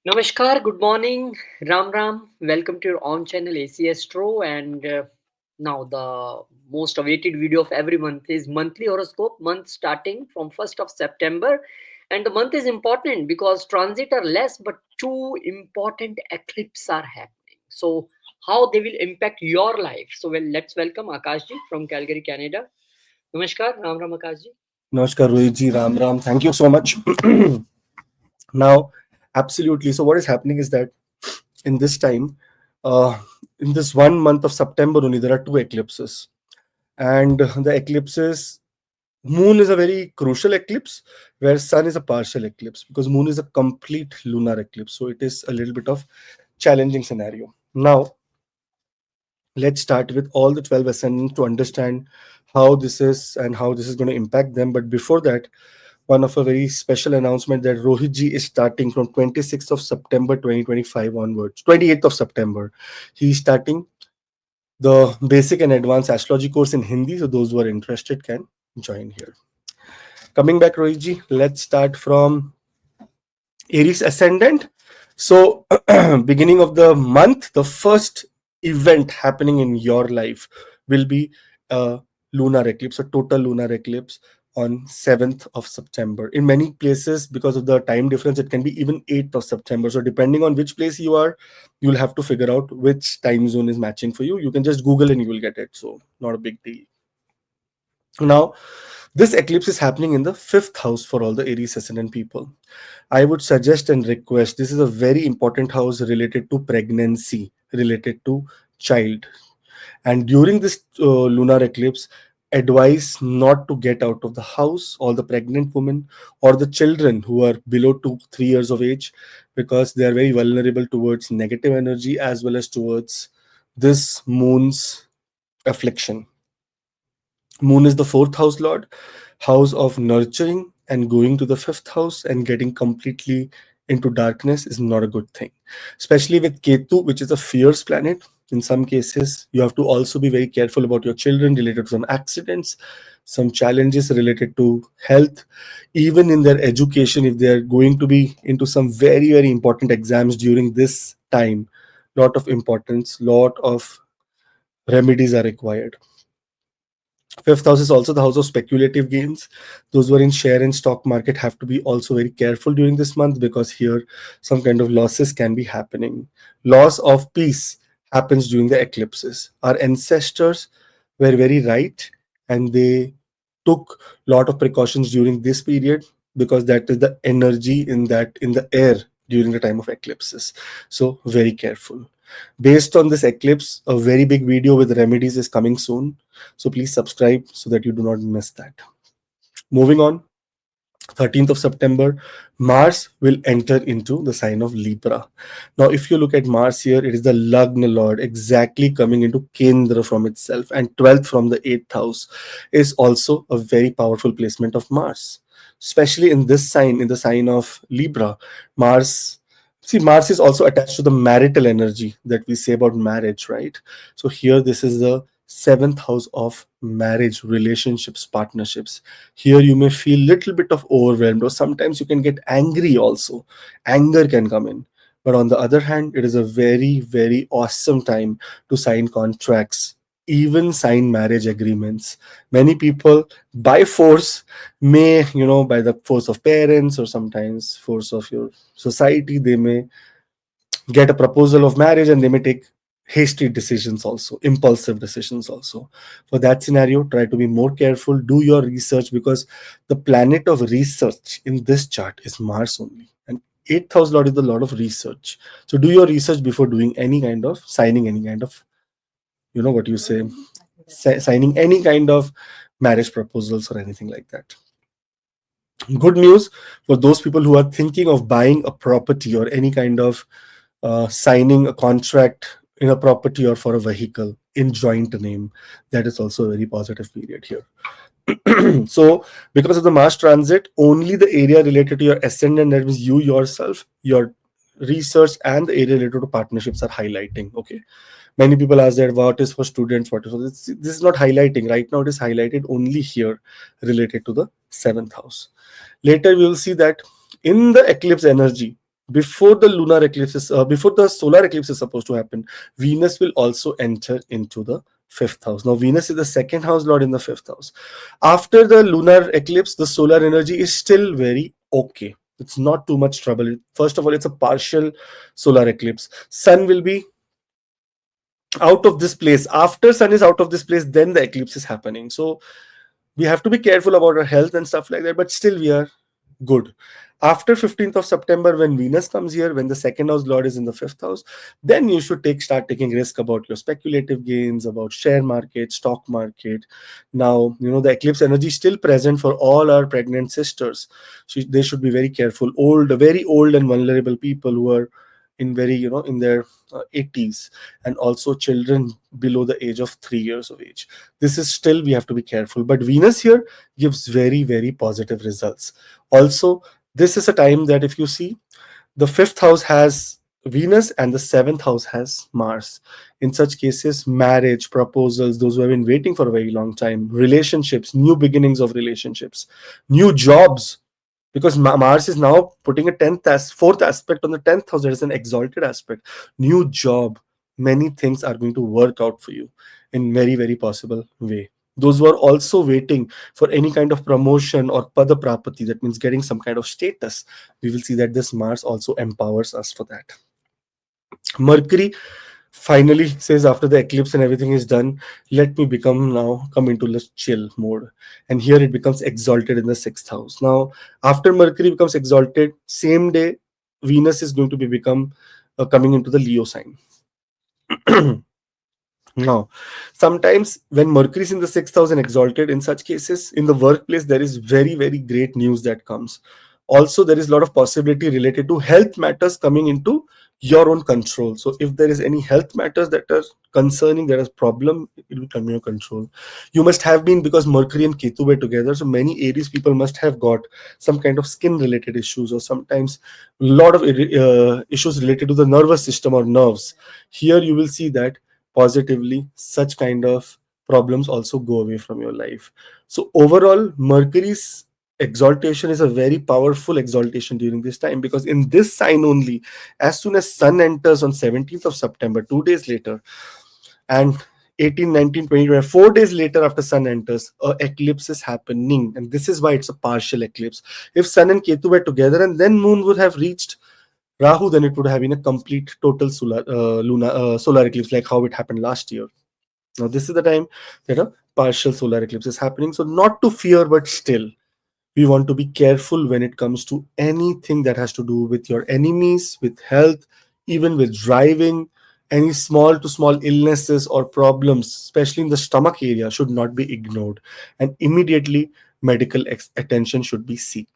Namaskar, good morning, Ram Ram. Welcome to your own channel AC Astro. And now the most awaited video of every month is monthly horoscope month starting from 1st of September. And the month is important because transit are less, but two important eclipses are happening. So how they will impact your life. So let's welcome Akashji from Calgary, Canada. Namaskar, Ram Ram Akashji. Namaskar, Rohitji, Ram Ram. Thank you so much. Now, absolutely. So, what is happening is that in this time, uh, in this 1 month of September only, there are two eclipses. And the eclipses, Moon is a very crucial eclipse, where Sun is a partial eclipse because Moon is a complete lunar eclipse. So, it is a little bit of challenging scenario. Now, let's start with all the 12 ascendants to understand how this is and how this is going to impact them. But before that, one of a very special announcement that Rohit ji is starting from 26th of September 2025 onwards, 28th of September. He is starting the basic and advanced astrology course in Hindi. So those who are interested can join here. Coming back, Rohit ji, let's start from Aries ascendant. So, beginning of the month, the first event happening in your life will be a lunar eclipse, a total lunar eclipse on 7th of September. In many places, because of the time difference, it can be even 8th of September. So, depending on which place you are, you'll have to figure out which time zone is matching for you. You can just Google and you will get it. So, not a big deal. Now, this eclipse is happening in the fifth house for all the Aries ascendant people. I would suggest and request, this is a very important house related to pregnancy, related to child. And during this lunar eclipse, advise not to get out of the house, all the pregnant women or the children who are below 2 3 years of age, because they are very vulnerable towards negative energy as well as towards this moon's affliction. Moon is the fourth house lord, house of nurturing, and going to the fifth house and getting completely into darkness is not a good thing. Especially with Ketu, which is a fierce planet. In some cases, you have to also be very careful about your children related to some accidents, some challenges related to health, even in their education, if they are going to be into some very, very important exams during this time. Lot of importance, lot of remedies are required. Fifth house is also the house of speculative gains. Those who are in share and stock market have to be also very careful during this month because here some kind of losses can be happening. Loss of peace happens during the eclipses. Our ancestors were very right and they took lot of precautions during this period because that is the energy in the air during the time of eclipses. So very careful. Based on this eclipse, a very big video with remedies is coming soon. So please subscribe so that you do not miss that. Moving on, 13th of September, Mars will enter into the sign of Libra. Now, if you look at Mars here, it is the Lagna Lord exactly coming into Kendra from itself, and 12th from the 8th house is also a very powerful placement of Mars. Especially in this sign, in the sign of Libra, Mars. See, Mars is also attached to the marital energy that we say about marriage, right? So here, this is the seventh house of marriage, relationships, partnerships. Here you may feel little bit of overwhelmed or sometimes you can get angry also. Anger can come in. But on the other hand, it is a very, very awesome time to sign contracts, even sign marriage agreements. Many people by force may, by the force of parents or sometimes force of your society, they may get a proposal of marriage and they may take hasty decisions also, impulsive decisions also. For that scenario, try to be more careful, do your research, because the planet of research in this chart is Mars only, and 8th house lord is the lord of research. So do your research before doing any kind of signing any kind of, what you say, signing any kind of marriage proposals or anything like that. Good news for those people who are thinking of buying a property or any kind of signing a contract in a property or for a vehicle in joint name. That is also a very positive period here. So, because of the Mars transit, only the area related to your ascendant, that means you yourself, your research, and the area related to partnerships are highlighting. Okay. Many people ask that what is for students, what is for this is not highlighting right now, it is highlighted only here related to the seventh house. Later, we will see that in the eclipse energy, before the lunar eclipse is before the solar eclipse is supposed to happen, Venus will also enter into the fifth house. Now Venus is the second house lord in the fifth house. After the lunar eclipse, the solar energy is still very okay. It's not too much trouble. First of all, it's a partial solar eclipse. Sun will be out of this place. After sun is out of this place, then the eclipse is happening. So we have to be careful about our health and stuff like that, but still we are good. After 15th of September, when Venus comes here, when the second house lord is in the fifth house, then you should start taking risk about your speculative gains, about share market, stock market. Now, the eclipse energy is still present for all our pregnant sisters. They should be very careful. Very old and vulnerable people who are in their 80s, and also children below the age of 3 years of age. This is still, we have to be careful. But Venus here gives very, very positive results. Also, this is a time that if you see, the fifth house has Venus and the seventh house has Mars. In such cases, marriage, proposals, those who have been waiting for a very long time, relationships, new beginnings of relationships, new jobs, because Mars is now putting a fourth aspect on the 10th house. That is an exalted aspect. New job, many things are going to work out for you in very, very possible way. Those who are also waiting for any kind of promotion or pada prapati, that means getting some kind of status, we will see that this Mars also empowers us for that. Mercury finally says, after the eclipse and everything is done, let me come into the chill mode. And here it becomes exalted in the sixth house. Now, after Mercury becomes exalted, same day, Venus is going to be become coming into the Leo sign. Now, sometimes when Mercury is in the sixth house and exalted, in such cases, in the workplace, there is very, very great news that comes. Also, there is a lot of possibility related to health matters coming into your own control. So, if there is any health matters that are concerning, there is problem, it will come in your control. You must have been, because Mercury and Ketu were together, so many Aries people must have got some kind of skin related issues, or sometimes a lot of issues related to the nervous system or nerves. Here, you will see that positively such kind of problems also go away from your life. So overall, Mercury's exaltation is a very powerful exaltation during this time, because in this sign only, as soon as sun enters on 17th of September, 2 days later, and 18, 19, 20, 4 days later after sun enters, a eclipse is happening, and this is why it's a partial eclipse. If sun and Ketu were together and then moon would have reached Rahu, then it would have been a complete total solar eclipse, like how it happened last year. Now, this is the time that a partial solar eclipse is happening. So, not to fear, but still, we want to be careful when it comes to anything that has to do with your enemies, with health, even with driving. Any small to small illnesses or problems, especially in the stomach area, should not be ignored, and immediately medical attention should be sought.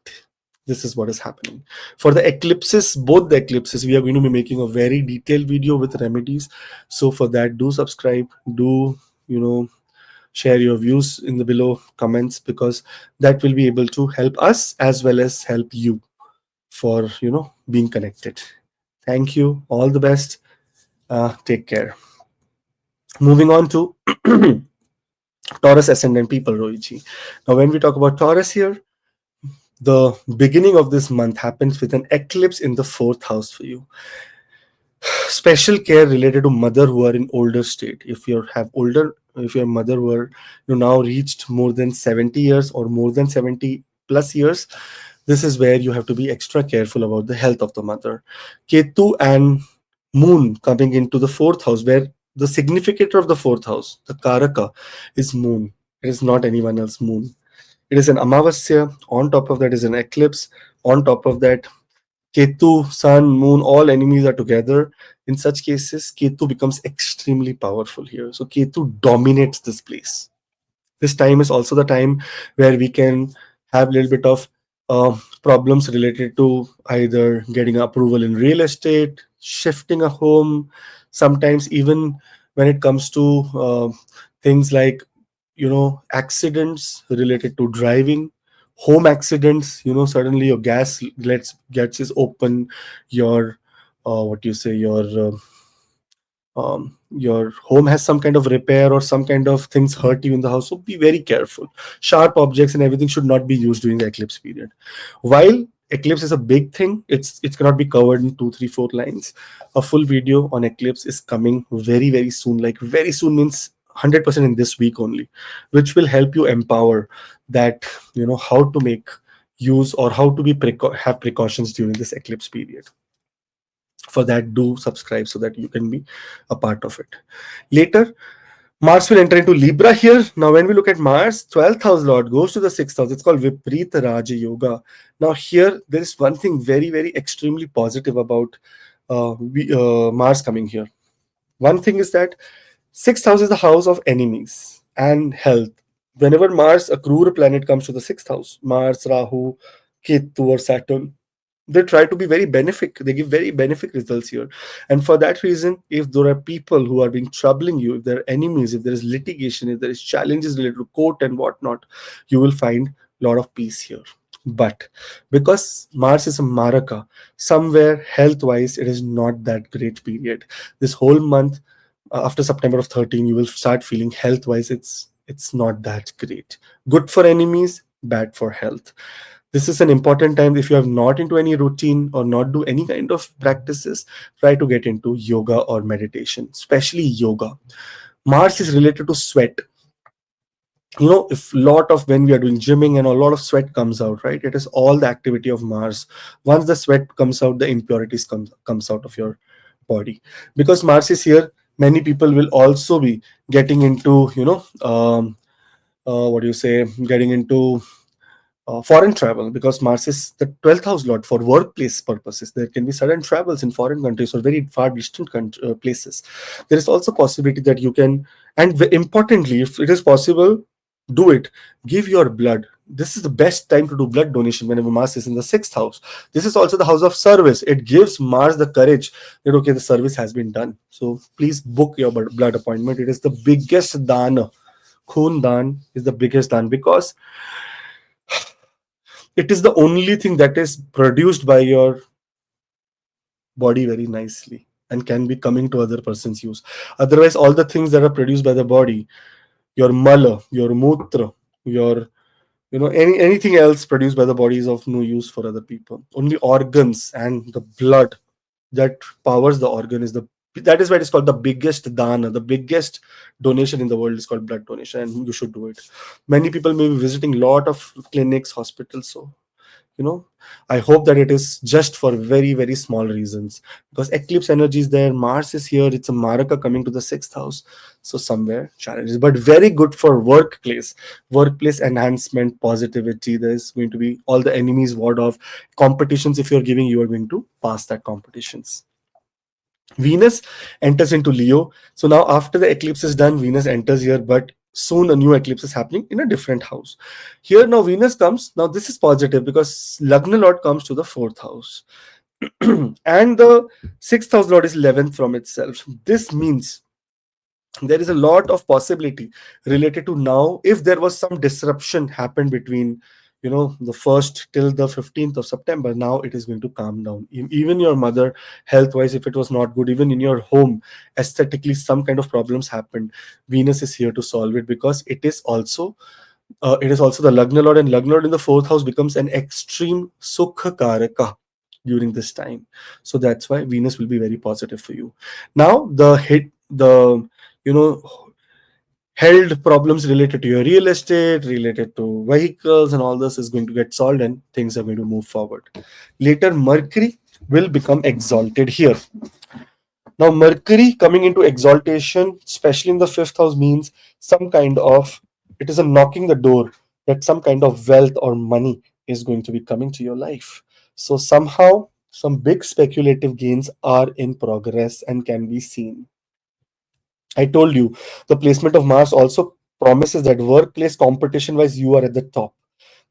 This is what is happening for the eclipses. Both the eclipses, we are going to be making a very detailed video with remedies. So for that, do subscribe, do share your views in the below comments, because that will be able to help us as well as help you for being connected. Thank you, all the best. Take care. Moving on to Taurus ascendant people, Rohitji. Now, when we talk about Taurus here, the beginning of this month happens with an eclipse in the fourth house for you. Special care related to mother who are in older state. If your mother who are now reached more than 70 years or more than 70 plus years, this is where you have to be extra careful about the health of the mother. Ketu and moon coming into the fourth house, where the significator of the fourth house, the karaka, is moon. It is not anyone else moon. It is an amavasya. On top of that is an eclipse. On top of that, Ketu, sun, moon, all enemies are together. In such cases, Ketu becomes extremely powerful here. So Ketu dominates this place. This time is also the time where we can have a little bit of problems related to either getting approval in real estate, shifting a home, sometimes even when it comes to things like accidents related to driving, home accidents. Suddenly your gas gets is open, your what you say your home has some kind of repair or some kind of things hurt you in the house. So be very careful. Sharp objects and everything should not be used during the eclipse period. While eclipse is a big thing. It cannot be covered in 2 3 4 lines. A full video on eclipse is coming very very soon. Like very soon means 100% in this week only, which will help you empower that, how to make use, or how to be have precautions during this eclipse period. For that, do subscribe so that you can be a part of it. Later, Mars will enter into Libra here. Now, when we look at Mars, 12th house Lord goes to the 6th house. It's called Viprita Raja Yoga. Now, here, there is one thing very, very extremely positive about Mars coming here. One thing is that 6th house is the house of enemies and health. Whenever Mars, a cruel planet, comes to the 6th house, Mars, Rahu, Ketu, or Saturn, they try to be very benefic. They give very benefic results here. And for that reason, if there are people who are being troubling you, if there are enemies, if there is litigation, if there is challenges related to court and whatnot, you will find a lot of peace here. But because Mars is a Maraka, somewhere health wise, it is not that great period. This whole month, after September of 13, you will start feeling health wise, it's not that great. Good for enemies, bad for health. This is an important time. If you have not into any routine or not do any kind of practices, try to get into yoga or meditation, especially yoga. Mars is related to sweat. If lot of, when we are doing gymming and a lot of sweat comes out, right, it is all the activity of Mars. Once the sweat comes out, the impurities comes out of your body. Because Mars is here, many people will also be getting into, what do you say, getting into foreign travel, because Mars is the 12th house lord for workplace purposes. There can be sudden travels in foreign countries or very far distant places. There is also possibility that you can, and importantly, if it is possible, do it. Give your blood. This is the best time to do blood donation whenever Mars is in the 6th house. This is also the house of service. It gives Mars the courage that, okay, the service has been done. So please book your blood appointment. It is the biggest dana. Khun dan is the biggest dan, because it is the only thing that is produced by your body very nicely and can be coming to other person's use. Otherwise, all the things that are produced by the body, your mala, your mutra, your, anything else produced by the body is of no use for other people. Only organs and the blood that powers the organ is the, that is why it is called the biggest dana. The biggest donation in the world is called blood donation, and you should do it. Many people may be visiting lot of clinics, hospitals, so I hope that it is just for very very small reasons, because eclipse energy is there, Mars is here, it's a Maraka coming to the 6th house, so somewhere challenges, but very good for workplace enhancement, positivity. There's going to be all the enemies ward off. Competitions, if you're giving, you are going to pass that competitions. Venus enters into Leo. So now after the eclipse is done, Venus enters here, but soon a new eclipse is happening in a different house. Here now Venus comes. Now this is positive because Lagna Lord comes to the 4th house. And the 6th house Lord is 11th from itself. This means there is a lot of possibility related to now, if there was some disruption happened between the 1st till the 15th of September, now it is going to calm down. Even your mother health wise, if it was not good, even in your home aesthetically some kind of problems happened, Venus is here to solve it, because it is also the Lagna Lord, and Lagna Lord in the 4th house becomes an extreme Sukha Karaka during this time. So that's why Venus will be very positive for you. Now the you know held problems related to your real estate, related to vehicles and all this is going to get solved, and things are going to move forward. Later, Mercury will become exalted here. Now, Mercury coming into exaltation, especially in the 5th house, means some kind of, it is a knocking the door that some kind of wealth or money is going to be coming to your life. So somehow some big speculative gains are in progress and can be seen. I told you the placement of Mars also promises that workplace competition wise, you are at the top.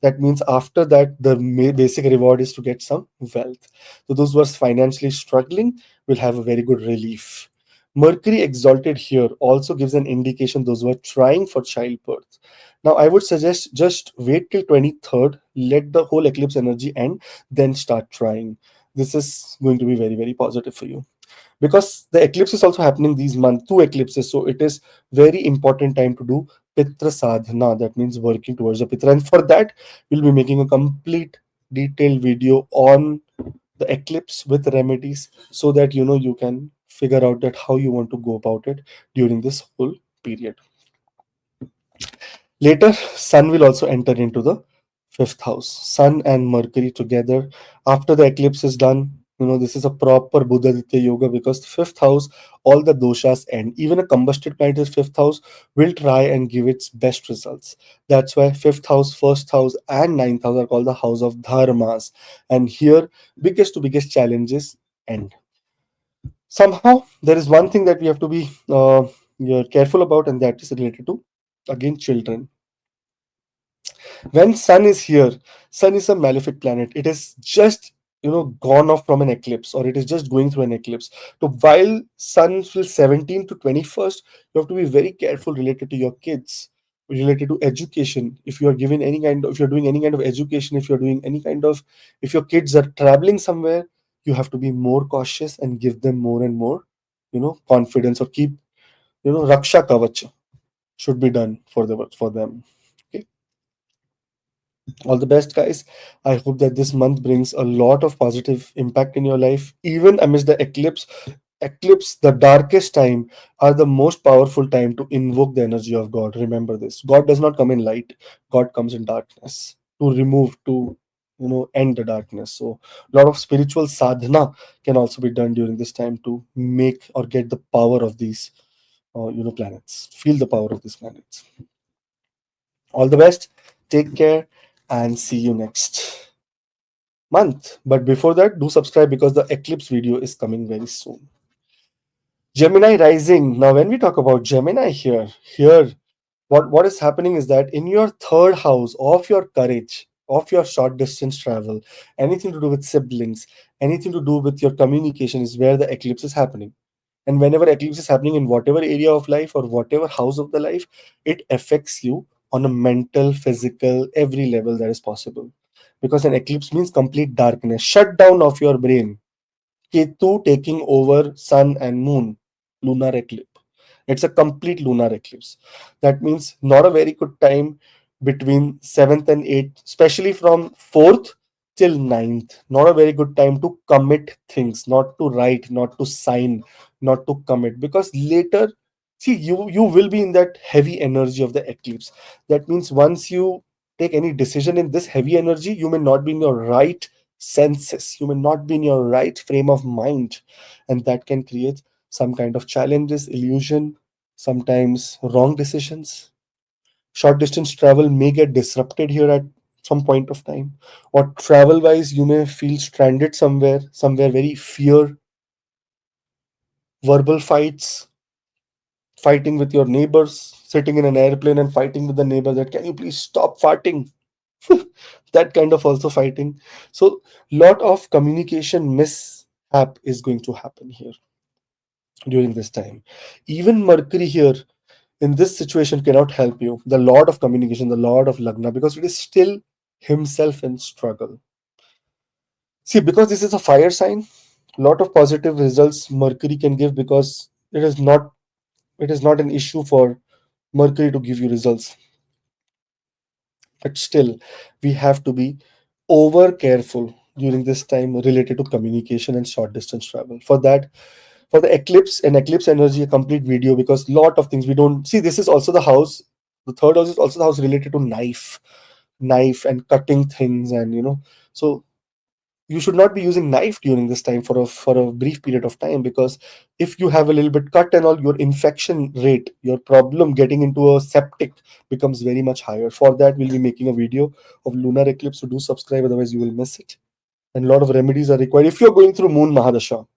That means after that, the basic reward is to get some wealth. So those who are financially struggling will have a very good relief. Mercury exalted here also gives an indication those who are trying for childbirth. Now, I would suggest just wait till 23rd, let the whole eclipse energy end, then start trying. This is going to be very, very positive for you, because the eclipse is also happening these months, 2 eclipses, so it is very important time to do pitra sadhana. That means working towards a pitra, and for that you'll be making a complete detailed video on the eclipse with remedies, so that you can figure out that how you want to go about it during this whole period. Later, Sun will also enter into the fifth house. Sun and Mercury together after the eclipse is done. This is a proper Buddha Ditya yoga, because the fifth house, all the doshas end. Even a combusted planet is fifth house will try and give its best results. That's why fifth house, first house, and ninth house are called the house of dharmas. And here, biggest to biggest challenges end. Somehow, there is one thing that we have to be you're careful about, and that is related to, again, children. When Sun is here, Sun is a malefic planet. It is just gone off from an eclipse, or it is just going through an eclipse. So while Sun will 17 to 21st, you have to be very careful related to your kids, related to education. If you are given any kind of, if you're doing any kind of education, if you're doing any kind of, if your kids are traveling somewhere, you have to be more cautious and give them more and more confidence, or keep raksha kavach should be done for them. Okay. All the best, guys. I hope that this month brings a lot of positive impact in your life, even amidst the eclipse. Eclipse, the darkest time, are the most powerful time to invoke the energy of God. Remember this: God does not come in light, God comes in darkness to remove, to end the darkness. So a lot of spiritual sadhana can also be done during this time to make or get the power of these planets, feel the power of these planets. All the best, take care, and see you next month. But before that, do subscribe, because the eclipse video is coming very soon. Gemini rising. Now, when we talk about Gemini here, what is happening is that in your third house of your courage, of your short distance travel, anything to do with siblings, anything to do with your communication, is where the eclipse is happening. And whenever eclipse is happening in whatever area of life or whatever house of the life, it affects you on a mental, physical, every level that is possible. Because an eclipse means complete darkness, shutdown of your brain. Ketu taking over sun and moon, lunar eclipse. It's a complete lunar eclipse. That means not a very good time between 7th and 8th, especially from 4th till 9th. Not a very good time to commit things, not to write, not to sign, not to commit. Because later, see, you will be in that heavy energy of the eclipse. That means once you take any decision in this heavy energy, you may not be in your right senses, you may not be in your right frame of mind, and that can create some kind of challenges, illusion, sometimes wrong decisions. Short distance travel may get disrupted here at some point of time, or travel wise, you may feel stranded somewhere very fear, verbal fights, fighting with your neighbors, sitting in an airplane and fighting with the neighbor that, can you please stop farting? That kind of also fighting. So lot of communication mishap is going to happen here during this time. Even Mercury here in this situation cannot help you, the lord of communication, the lord of lagna, because it is still himself in struggle. See, because this is a fire sign, lot of positive results Mercury can give, because it is not an issue for Mercury to give you results. But still, we have to be over careful during this time related to communication and short distance travel. For that, for the eclipse and eclipse energy, a complete video, because lot of things we don't see. This is also the house. The third house is also the house related to knife and cutting things, and so you should not be using knife during this time for a brief period of time, because if you have a little bit cut and all, your infection rate, your problem getting into a septic becomes very much higher. For that, we'll be making a video of lunar eclipse, so do subscribe, otherwise you will miss it. And a lot of remedies are required if you're going through moon mahadasha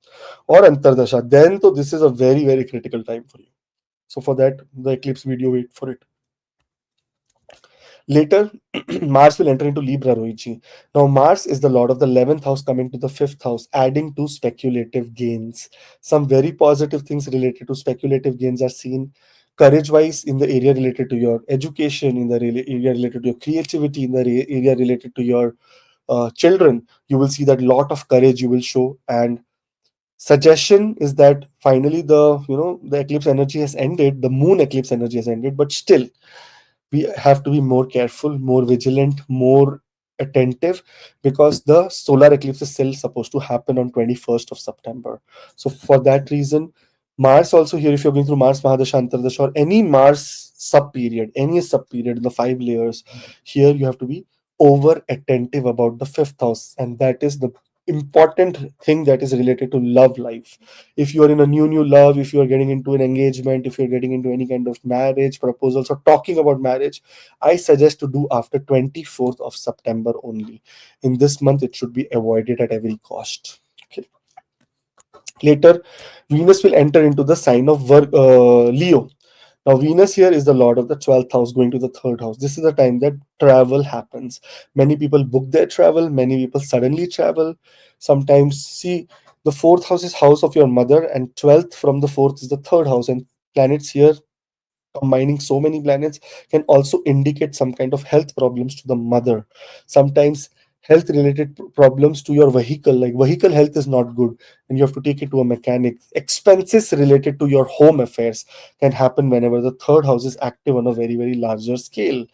or antardasha, then so this is a very, very critical time for you. So for that, the eclipse video, wait for it. Later, Mars will enter into Libra, Rohitji. Now, Mars is the lord of the 11th house coming to the 5th house, adding to speculative gains. Some very positive things related to speculative gains are seen. Courage wise, in the area related to your education, in the area related to your creativity, in the area related to your children, you will see that lot of courage you will show. And suggestion is that finally the eclipse energy has ended, the moon eclipse energy has ended, but still we have to be more careful, more vigilant, more attentive because the solar eclipse is still supposed to happen on 21st of September. So for that reason, Mars also here, if you're going through Mars Mahadasha Antardasha or any Mars sub period, any sub period in the 5 layers, here you have to be over attentive about the fifth house, and that is the important thing that is related to love life. If you are in a new love, if you are getting into an engagement, if you're getting into any kind of marriage proposals or talking about marriage, I suggest to do after 24th of September only. In this month it should be avoided at every cost. Okay. Later, Venus will enter into the sign of Leo. Now, Venus here is the lord of the 12th house going to the third house. This is the time that travel happens. Many people book their travel, many people suddenly travel. Sometimes, see, the fourth house is house of your mother, and 12th from the fourth is the third house. And planets here, combining so many planets, can also indicate some kind of health problems to the mother. Sometimes health related problems to your vehicle, like vehicle health is not good and you have to take it to a mechanic. Expenses related to your home affairs can happen whenever the third house is active on a very larger scale.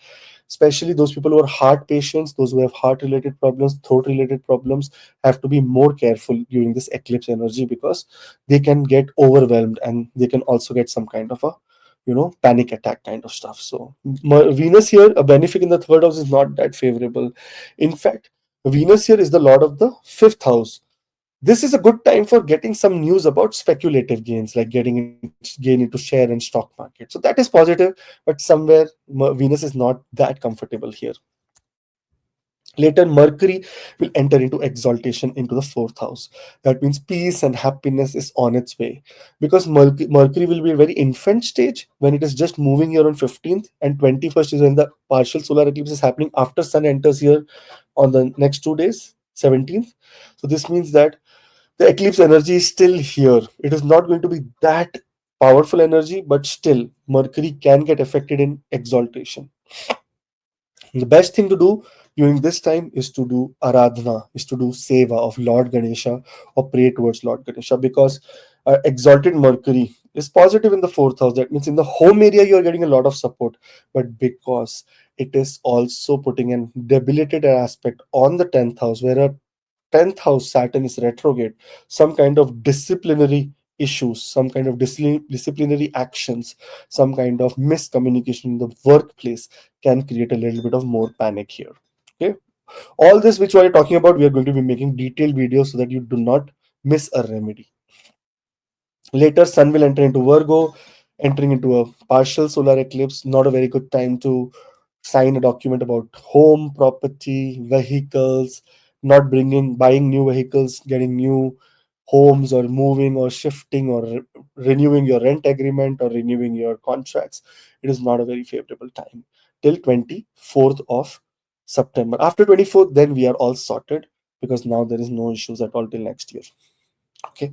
Especially those people who are heart patients, those who have heart related problems, throat related problems, have to be more careful during this eclipse energy because they can get overwhelmed and they can also get some kind of a panic attack kind of stuff. So Venus here, a benefit in the third house is not that favorable. In fact, Venus here is the lord of the fifth house. This is a good time for getting some news about speculative gains, like gain into share and stock market. So that is positive, but somewhere Venus is not that comfortable here. Later, Mercury will enter into exaltation into the fourth house. That means peace and happiness is on its way. Because Mercury will be a very infant stage when it is just moving here on 15th, and 21st is when the partial solar eclipse is happening after Sun enters here on the next 2 days, 17th. So this means that the eclipse energy is still here. It is not going to be that powerful energy, but still, Mercury can get affected in exaltation. The best thing to do during this time is to do aradhana, is to do seva of Lord Ganesha or pray towards Lord Ganesha, because exalted Mercury is positive in the fourth house. That means in the home area you are getting a lot of support, but because it is also putting an debilitated aspect on the 10th house, where a 10th house Saturn is retrograde, some kind of disciplinary issues, some kind of disciplinary actions, some kind of miscommunication in the workplace can create a little bit of more panic here. Okay. All this which we are talking about, we are going to be making detailed videos so that you do not miss a remedy. Later, Sun will enter into Virgo, entering into a partial solar eclipse. Not a very good time to sign a document about home, property, vehicles, not buying new vehicles, getting new homes, or moving or shifting or renewing your rent agreement or renewing your contracts. It is not a very favorable time till 24th of September. After 24th, then we are all sorted because now there is no issues at all till next year. Okay.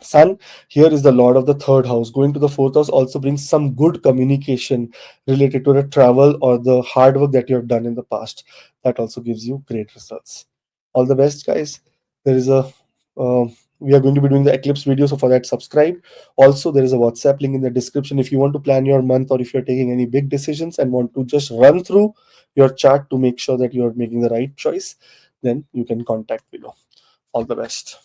Sun here is the lord of the third house. Going to the fourth house also brings some good communication related to the travel or the hard work that you have done in the past. That also gives you great results. All the best, guys. There is a uh, we are going to be doing the eclipse video, so for that, subscribe. Also, there is a WhatsApp link in the description if you want to plan your month or if you're taking any big decisions and want to just run through your chart to make sure that you're making the right choice. Then you can contact below. All the best.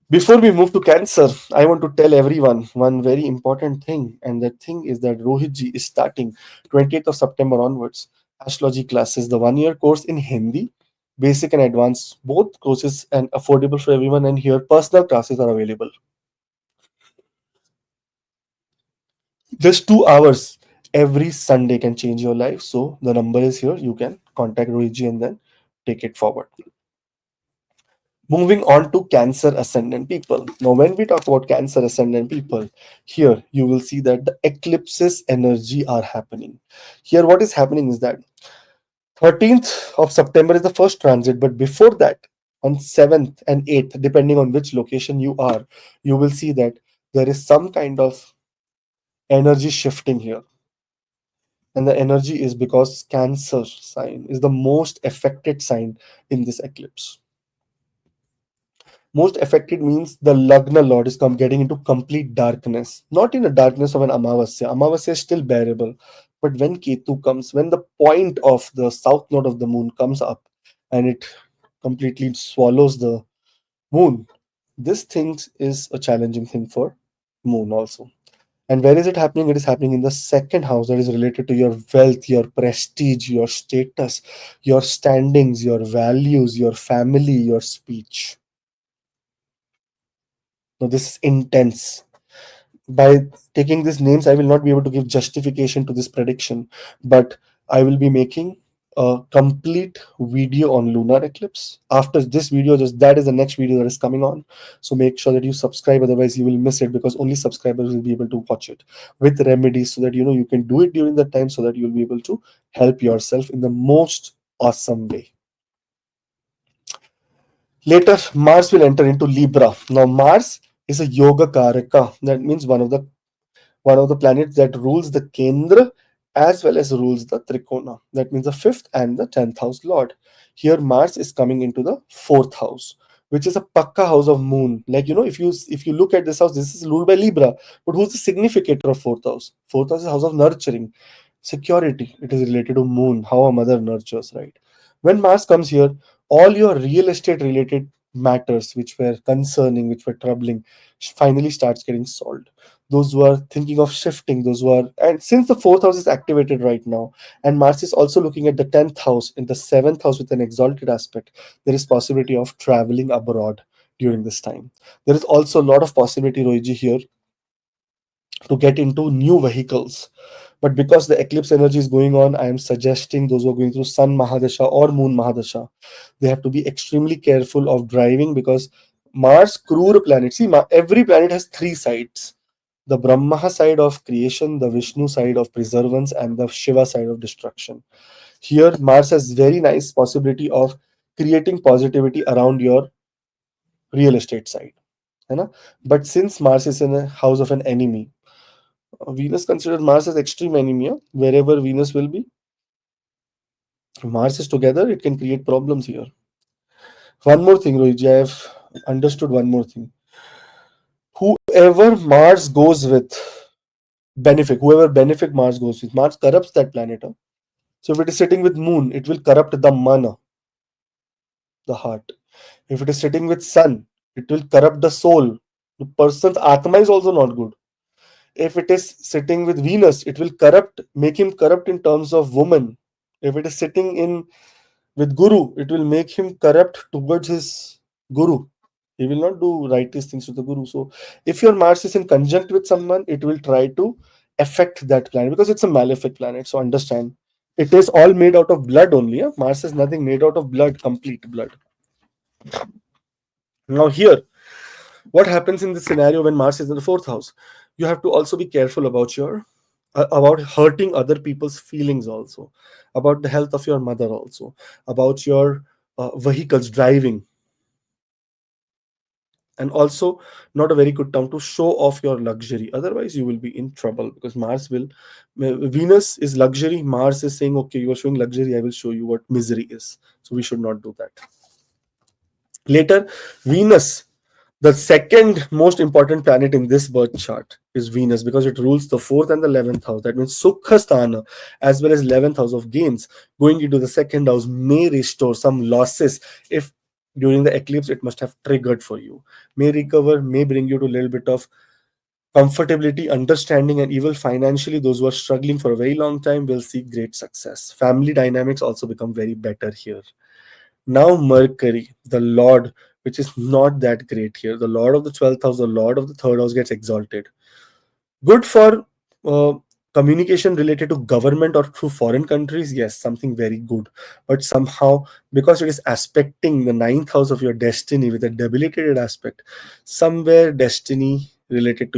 Before we move to Cancer, I want to tell everyone one very important thing, and that thing is that Rohitji is starting 20th of September onwards. Astrology classes, the 1 year course in Hindi, basic and advanced, both courses and affordable for everyone. And here, personal classes are available. Just 2 hours every Sunday can change your life. So the number is here. You can contact Rohitji and then take it forward. Moving on to Cancer ascendant people. Now, when we talk about Cancer ascendant people, here you will see that the eclipses energy are happening. Here, what is happening is that 13th of September is the first transit, but before that, on 7th and 8th, depending on which location you are, you will see that there is some kind of energy shifting here. And the energy is because Cancer sign is the most affected sign in this eclipse. Most affected means the Lagna Lord is getting into complete darkness. Not in the darkness of an Amavasya. Amavasya is still bearable. But when Ketu comes, when the point of the south node of the moon comes up and it completely swallows the moon, this thing is a challenging thing for moon also. And where is it happening? It is happening in the second house that is related to your wealth, your prestige, your status, your standings, your values, your family, your speech. Now, this is intense. By taking these names, I will not be able to give justification to this prediction, but I will be making a complete video on lunar eclipse. After this video, just that is the next video that is coming on. So make sure that you subscribe, otherwise you will miss it, because only subscribers will be able to watch it with remedies, so that you can do it during that time, so that you'll be able to help yourself in the most awesome way. Later, Mars will enter into Libra. Now, Mars is a yoga karaka. That means one of the planets that rules the Kendra as well as rules the Trikona. That means the fifth and the 10th house lord. Here, Mars is coming into the fourth house, which is a Pakka house of moon. Like, if you look at this house, this is ruled by Libra. But who's the significator of fourth house? Fourth house is house of nurturing, security. It is related to moon, how a mother nurtures, right? When Mars comes here, all your real estate related matters which were concerning, which were troubling, finally starts getting solved. Those who are thinking of shifting, those who are, and since the fourth house is activated right now, and Mars is also looking at the 10th house in the seventh house with an exalted aspect, there is possibility of traveling abroad during this time. There is also a lot of possibility, Rohiji, here to get into new vehicles. But because the eclipse energy is going on, I am suggesting those who are going through Sun Mahadasha or Moon Mahadasha, they have to be extremely careful of driving, because Mars, Krura planet. See, every planet has three sides: the Brahma side of creation, the Vishnu side of preservance, and the Shiva side of destruction. Here, Mars has very nice possibility of creating positivity around your real estate side. है ना? But since Mars is in a house of an enemy, Venus considered Mars as extreme enemy. Wherever Venus will be, if Mars is together, it can create problems here. One more thing, Rohit, I have understood one more thing. Whoever Mars goes with, whoever benefic Mars goes with, Mars corrupts that planet. Huh? So if it is sitting with Moon, it will corrupt the mana, the heart. If it is sitting with Sun, it will corrupt the soul. The person's Atma is also not good. If it is sitting with Venus, it will make him corrupt in terms of woman. If it is sitting in with Guru, it will make him corrupt towards his Guru. He will not do righteous things to the Guru. So, if your Mars is in conjunct with someone, it will try to affect that planet, because it's a malefic planet. So, understand, it is all made out of blood only. Yeah? Mars is nothing made out of blood, complete blood. Now, here, what happens in this scenario when Mars is in the fourth house? You have to also be careful about about hurting other people's feelings, also about the health of your mother, also about your vehicles driving, and also not a very good time to show off your luxury, otherwise you will be in trouble, because Venus is luxury, Mars is saying, okay, you are showing luxury, I will show you what misery is. So we should not do that. Later, Venus, the second most important planet in this birth chart, is Venus, because it rules the fourth and the 11th house. That means Sukha Sthana as well as 11th house of gains. Going into the second house may restore some losses. If during the eclipse it must have triggered for you, may recover, may bring you to a little bit of comfortability, understanding, and even financially. Those who are struggling for a very long time will see great success. Family dynamics also become very better here. Now, Mercury, the Lord, which is not that great here, the Lord of the 12th house, the Lord of the third house, gets exalted. Good for uh, communication related to government or through foreign countries, yes, something very good. But somehow, because it is aspecting the ninth house of your destiny with a debilitated aspect, somewhere destiny uh, related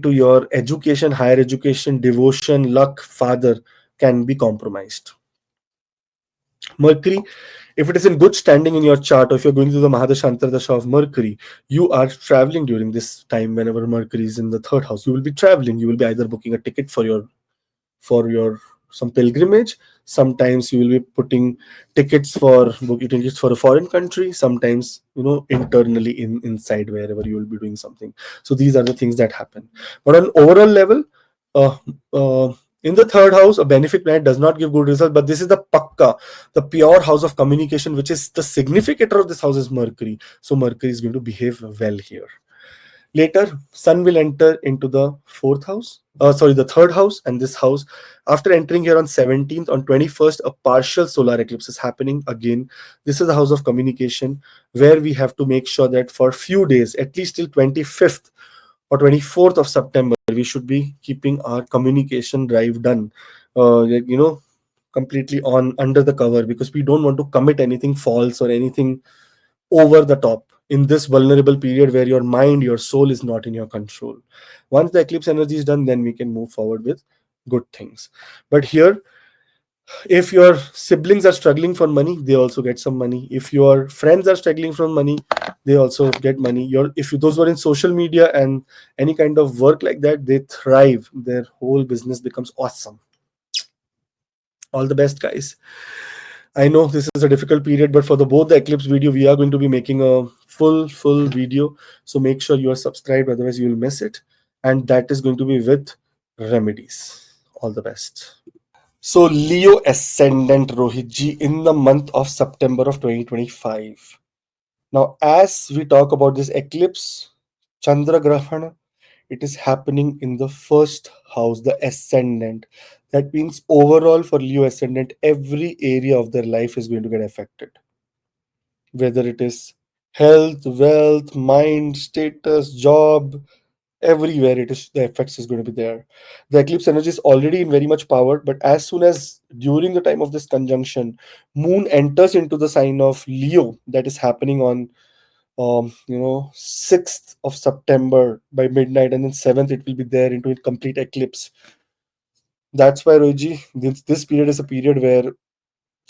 to your education, higher education, devotion, luck, father, can be compromised. Mercury, if it is in good standing in your chart, or if you're going through the Mahadasha Antardasha of Mercury, you are traveling during this time. Whenever Mercury is in the third house, you will be traveling. You will be either booking a ticket for your some pilgrimage. Sometimes you will be putting booking tickets for a foreign country. Sometimes, internally inside wherever you will be doing something. So these are the things that happen. But on overall level, uh, uh, in the third house, a benefic planet does not give good result. But this is the pakka, the pure house of communication, which is the significator of this house is Mercury. So Mercury is going to behave well here. Later, Sun will enter into the the third house, and this house, after entering here on 17th, on 21st, a partial solar eclipse is happening again. This is the house of communication, where we have to make sure that for few days, at least till 25th or 24th of September, we should be keeping our communication drive done. Completely on under the cover, because we don't want to commit anything false or anything over the top in this vulnerable period where your mind, your soul is not in your control. Once the eclipse energy is done, then we can move forward with good things. But here, if your siblings are struggling for money, they also get some money. If your friends are struggling for money, they also get money. Those who are in social media and any kind of work like that, they thrive. Their whole business becomes awesome. All the best, guys. I know this is a difficult period, but for both the eclipse video, we are going to be making a full video. So make sure you are subscribed, otherwise you will miss it. And that is going to be with remedies. All the best. So Leo ascendant Rohitji in the month of September of 2025. Now, as we talk about this eclipse, Chandra Grahana, it is happening in the first house, the ascendant. That means overall for Leo ascendant, every area of their life is going to get affected. Whether it is health, wealth, mind, status, job, everywhere it is, the effects is going to be there. The eclipse energy is already in very much power, but as soon as during the time of this conjunction, Moon enters into the sign of Leo, that is happening on 6th of September by midnight, and then 7th it will be there into a complete eclipse. That's why, Roji, this period is a period where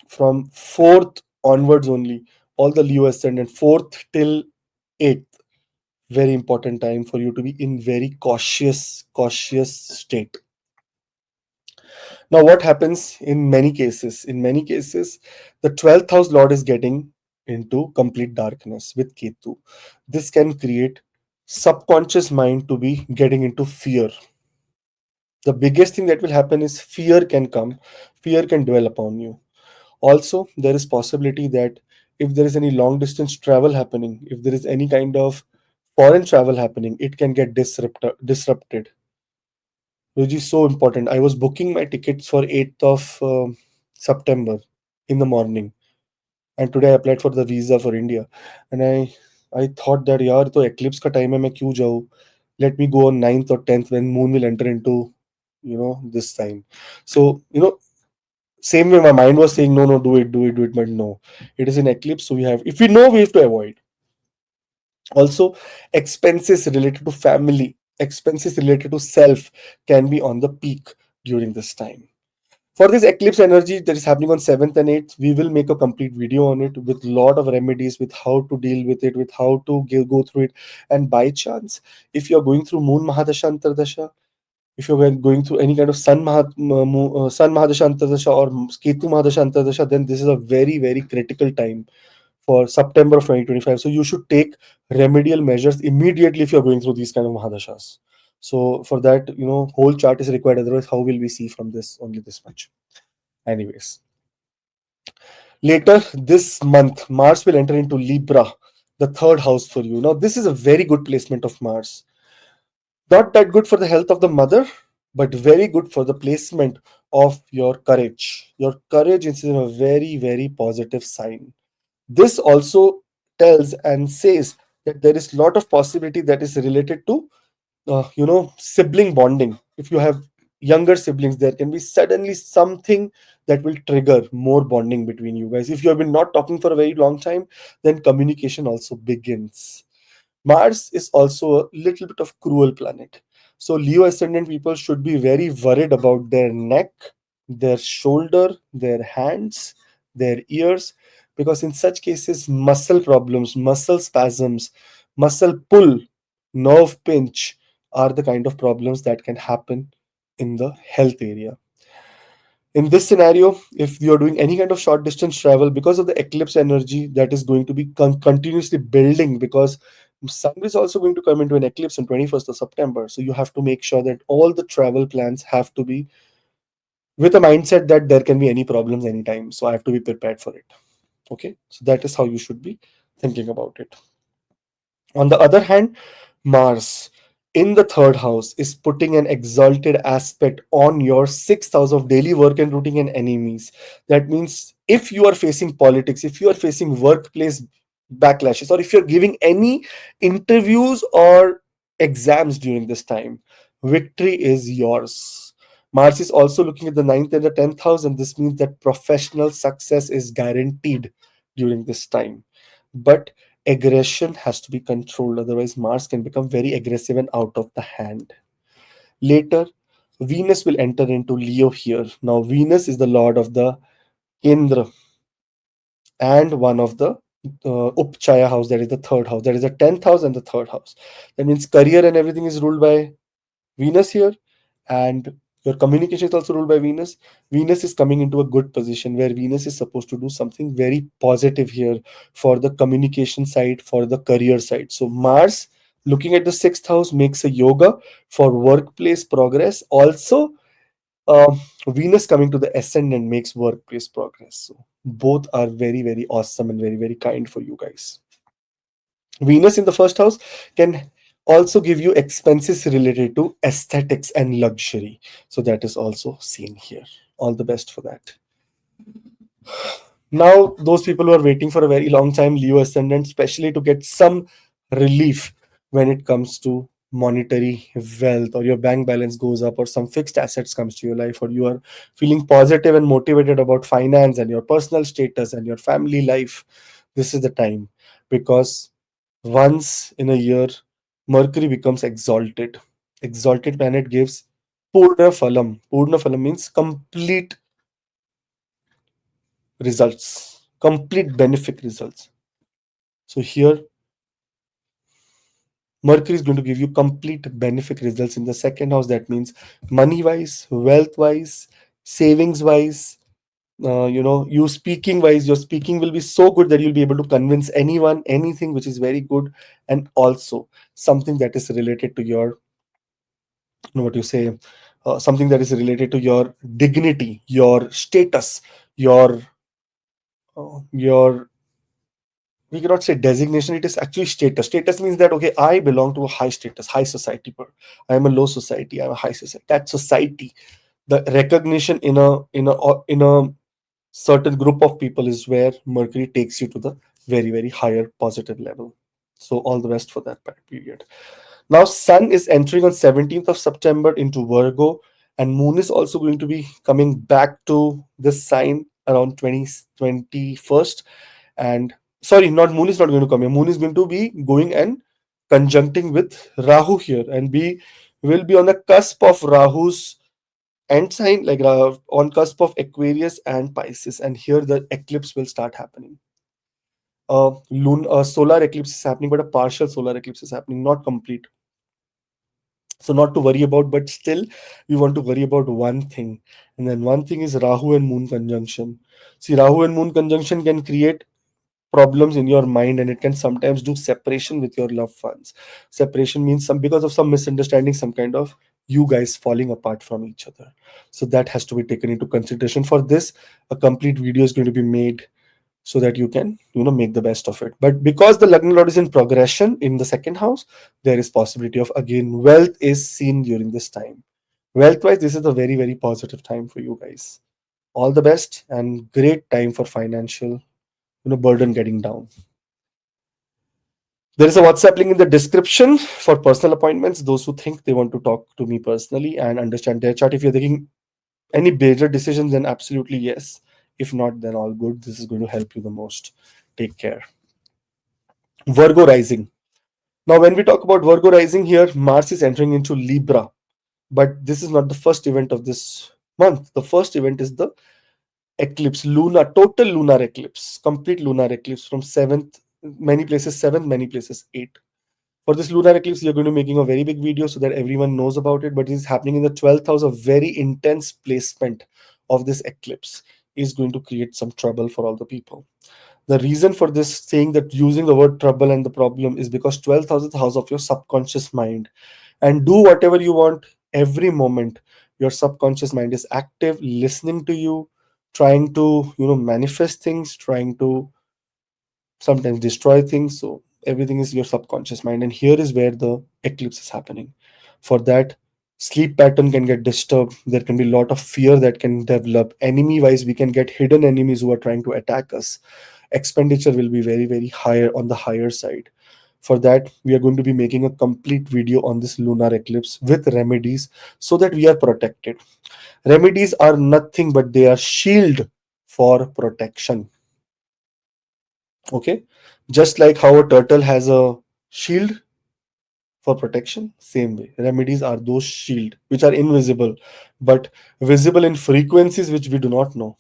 from 4th onwards only, all the Leo ascendant, 4th till 8th, very important time for you to be in very cautious state. Now, what happens in many cases? In many cases, the 12th house lord is getting into complete darkness with Ketu. This can create subconscious mind to be getting into fear. The biggest thing that will happen is fear can come, fear can dwell upon you. Also, there is possibility that if there is any long distance travel happening, if there is any kind of foreign travel happening, it can get disrupted, which is so important. I was booking my tickets for 8th of September in the morning, and today I applied for the visa for India. And I thought that yaar, to eclipse ka time hai, main kyun जाऊँ? Let me go on 9th or 10th when moon will enter into this sign. So same way my mind was saying no, no, do it, but no, it is an eclipse, so if we know, we have to avoid. Also, expenses related to family, expenses related to self can be on the peak during this time. For this eclipse energy that is happening on 7th and 8th, we will make a complete video on it with lot of remedies, with how to deal with it, with how to go through it. And by chance, if you're going through Moon Mahadasha Antardasha, if you're going through any kind of Sun Mahadasha Antardasha or Ketu Mahadasha Antardasha, then this is a very critical time for September of 2025. So you should take remedial measures immediately if you're going through these kind of Mahadashas. So for that, whole chart is required. Otherwise, how will we see from this only this much? Anyways, later this month, Mars will enter into Libra, the third house for you. Now, this is a very good placement of Mars. Not that good for the health of the mother, but very good for the placement of your courage. Your courage is in a very positive sign. This also tells and says that there is a lot of possibility that is related to sibling bonding. If you have younger siblings, there can be suddenly something that will trigger more bonding between you guys. If you have been not talking for a very long time, then communication also begins. Mars is also a little bit of cruel planet. So Leo ascendant people should be very worried about their neck, their shoulder, their hands, their ears, because in such cases, muscle problems, muscle spasms, muscle pull, nerve pinch are the kind of problems that can happen in the health area. In this scenario, if you're doing any kind of short distance travel, because of the eclipse energy that is going to be continuously building, because sun is also going to come into an eclipse on 21st of September. So you have to make sure that all the travel plans have to be with a mindset that there can be any problems anytime. So I have to be prepared for it. Okay. So that is how you should be thinking about it. On the other hand, Mars in the third house is putting an exalted aspect on your sixth house of daily work and routine and enemies. That means if you are facing politics, if you are facing workplace backlashes, or if you're giving any interviews or exams during this time, victory is yours. Mars is also looking at the ninth and the 10th house, and this means that professional success is guaranteed during this time. But aggression has to be controlled, otherwise Mars can become very aggressive and out of the hand. Later, Venus will enter into Leo here. Now Venus is the lord of the Indra and one of the Upchaya house, that is the third house, that is the 10th house and the third house. That means career and everything is ruled by Venus here, and your communication is also ruled by Venus. Venus is coming into a good position where Venus is supposed to do something very positive here for the communication side, for the career side. So, Mars looking at the sixth house makes a yoga for workplace progress. Also, Venus coming to the ascendant makes workplace progress. So, both are very, very awesome and very, very kind for you guys. Venus in the first house can also give you expenses related to aesthetics and luxury. So that is also seen here. All the best for that. Now, those people who are waiting for a very long time, Leo ascendant, especially to get some relief when it comes to monetary wealth, or your bank balance goes up, or some fixed assets comes to your life, or you are feeling positive and motivated about finance and your personal status and your family life. This is the time, because once in a year, Mercury becomes exalted. Exalted planet gives Purna Phalam. Purna Phalam means complete results, complete benefit results. So here, Mercury is going to give you complete benefit results in the second house. That means money wise, wealth wise, savings wise. You speaking wise, your speaking will be so good that you'll be able to convince anyone, anything, which is very good. And also something that is related to your, what you say, something that is related to your dignity, your status, your we cannot say designation, it is actually status. Status means that, okay, I belong to a high status, high society, but I am a low society, I'm a high society. That society, the recognition in a certain group of people is where Mercury takes you to the very, very higher positive level. So all the best for that period. Now Sun is entering on 17th of September into Virgo, and Moon is also going to be coming back to this sign around 21st. And sorry, not Moon is not going to come here. Moon is going to be going and conjuncting with Rahu here, and be will be on the cusp of Rahu's end sign, like on cusp of Aquarius and Pisces. And here the eclipse will start happening. Solar eclipse is happening, but a partial solar eclipse is happening, not complete. So not to worry about, but still we want to worry about one thing, and then one thing is Rahu and Moon conjunction. See, Rahu and Moon conjunction can create problems in your mind, and it can sometimes do separation with your loved ones. Separation means some, because of some misunderstanding, some kind of you guys falling apart from each other. So that has to be taken into consideration. For this, a complete video is going to be made so that you can make the best of it. But because the Lagna Lord is in progression in the second house, there is possibility of, again, wealth is seen during this time. Wealth wise, this is a very, very positive time for you guys. All the best, and great time for financial burden getting down. There is a WhatsApp link in the description for personal appointments. Those who think they want to talk to me personally and understand their chart. If you're taking any major decisions, then absolutely yes. If not, then all good. This is going to help you the most. Take care. Virgo rising. Now, when we talk about Virgo rising here, Mars is entering into Libra. But this is not the first event of this month. The first event is the eclipse, total lunar eclipse, complete lunar eclipse from 7th, many places 7th, many places 8th. For this lunar eclipse, we are going to be making a very big video so that everyone knows about it. But it is happening in the 12th house, a very intense placement of this eclipse is going to create some trouble for all the people. The reason for this saying that using the word trouble and the problem is because 12,000th house of your subconscious mind, and do whatever you want every moment. Your subconscious mind is active, listening to you, trying to manifest things, trying to sometimes destroy things. So everything is your subconscious mind, and here is where the eclipse is happening. For that, sleep pattern can get disturbed. There can be a lot of fear that can develop. Enemy wise, we can get hidden enemies who are trying to attack us. Expenditure will be very, very higher on the higher side. For that, we are going to be making a complete video on this lunar eclipse with remedies so that we are protected. Remedies are nothing but they are shield for protection. Okay, just like how a turtle has a shield for protection, same way remedies are those shield which are invisible but visible in frequencies which we do not know.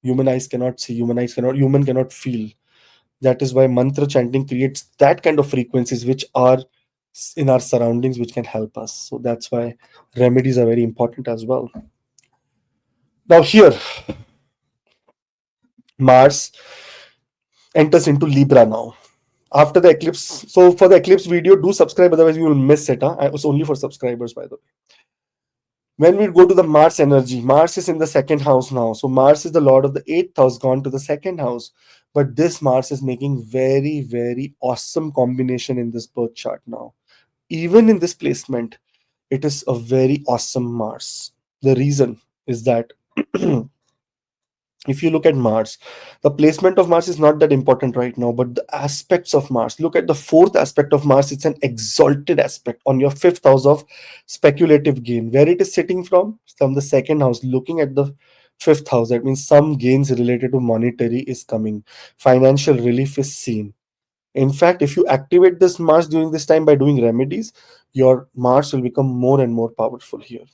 Human eyes cannot see, human cannot feel. That is why mantra chanting creates that kind of frequencies which are in our surroundings, which can help us. So that's why remedies are very important as well. Now here, Mars enters into Libra now after the eclipse. So for the eclipse video, do subscribe, otherwise you will miss it. It was only for subscribers, by the way. When we go to the Mars energy, Mars is in the second house now. So Mars is the lord of the eighth house, gone to the second house. But this Mars is making very, very awesome combination in this birth chart now. Even in this placement, it is a very awesome Mars. The reason is that if you look at Mars, the placement of Mars is not that important right now, but the aspects of Mars. Look at the fourth aspect of Mars, it's an exalted aspect on your fifth house of speculative gain. Where it is sitting from the second house, looking at the fifth house. That means some gains related to monetary is coming, financial relief is seen. In fact, if you activate this Mars during this time by doing remedies, your Mars will become more and more powerful here.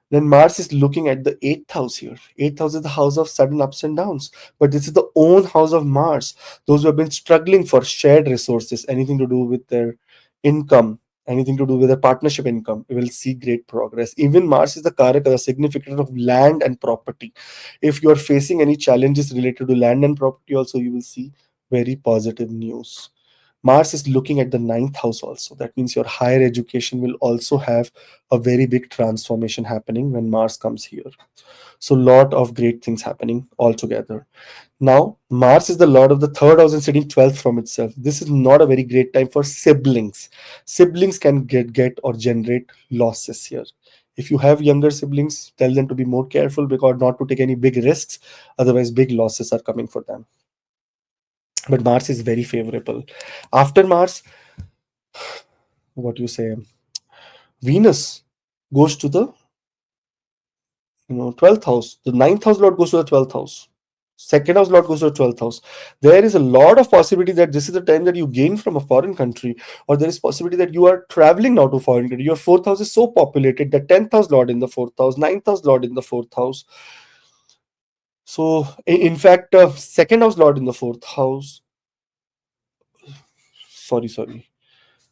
Then Mars is looking at the eighth house here. Eighth house is the house of sudden ups and downs. But this is the own house of Mars. Those who have been struggling for shared resources, anything to do with their income, anything to do with their partnership income, will see great progress. Even Mars is the Karaka, the significant of land and property. If you are facing any challenges related to land and property, also you will see very positive news. Mars is looking at the ninth house also. That means your higher education will also have a very big transformation happening when Mars comes here. So, lot of great things happening all together. Now, Mars is the lord of the third house and sitting 12th from itself. This is not a very great time for siblings. Siblings can get or generate losses here. If you have younger siblings, tell them to be more careful because not to take any big risks. Otherwise, big losses are coming for them. But Mars is very favorable. After Mars, what you say, Venus goes to the 12th house. The ninth house lord goes to the 12th house. Second house lord goes to the 12th house. There is a lot of possibility that this is the time that you gain from a foreign country, or there is possibility that you are traveling now to foreign country. Your fourth house is so populated that 10th house lord in the fourth house, ninth house lord in the fourth house. So in fact, second house lord in the fourth house. Sorry.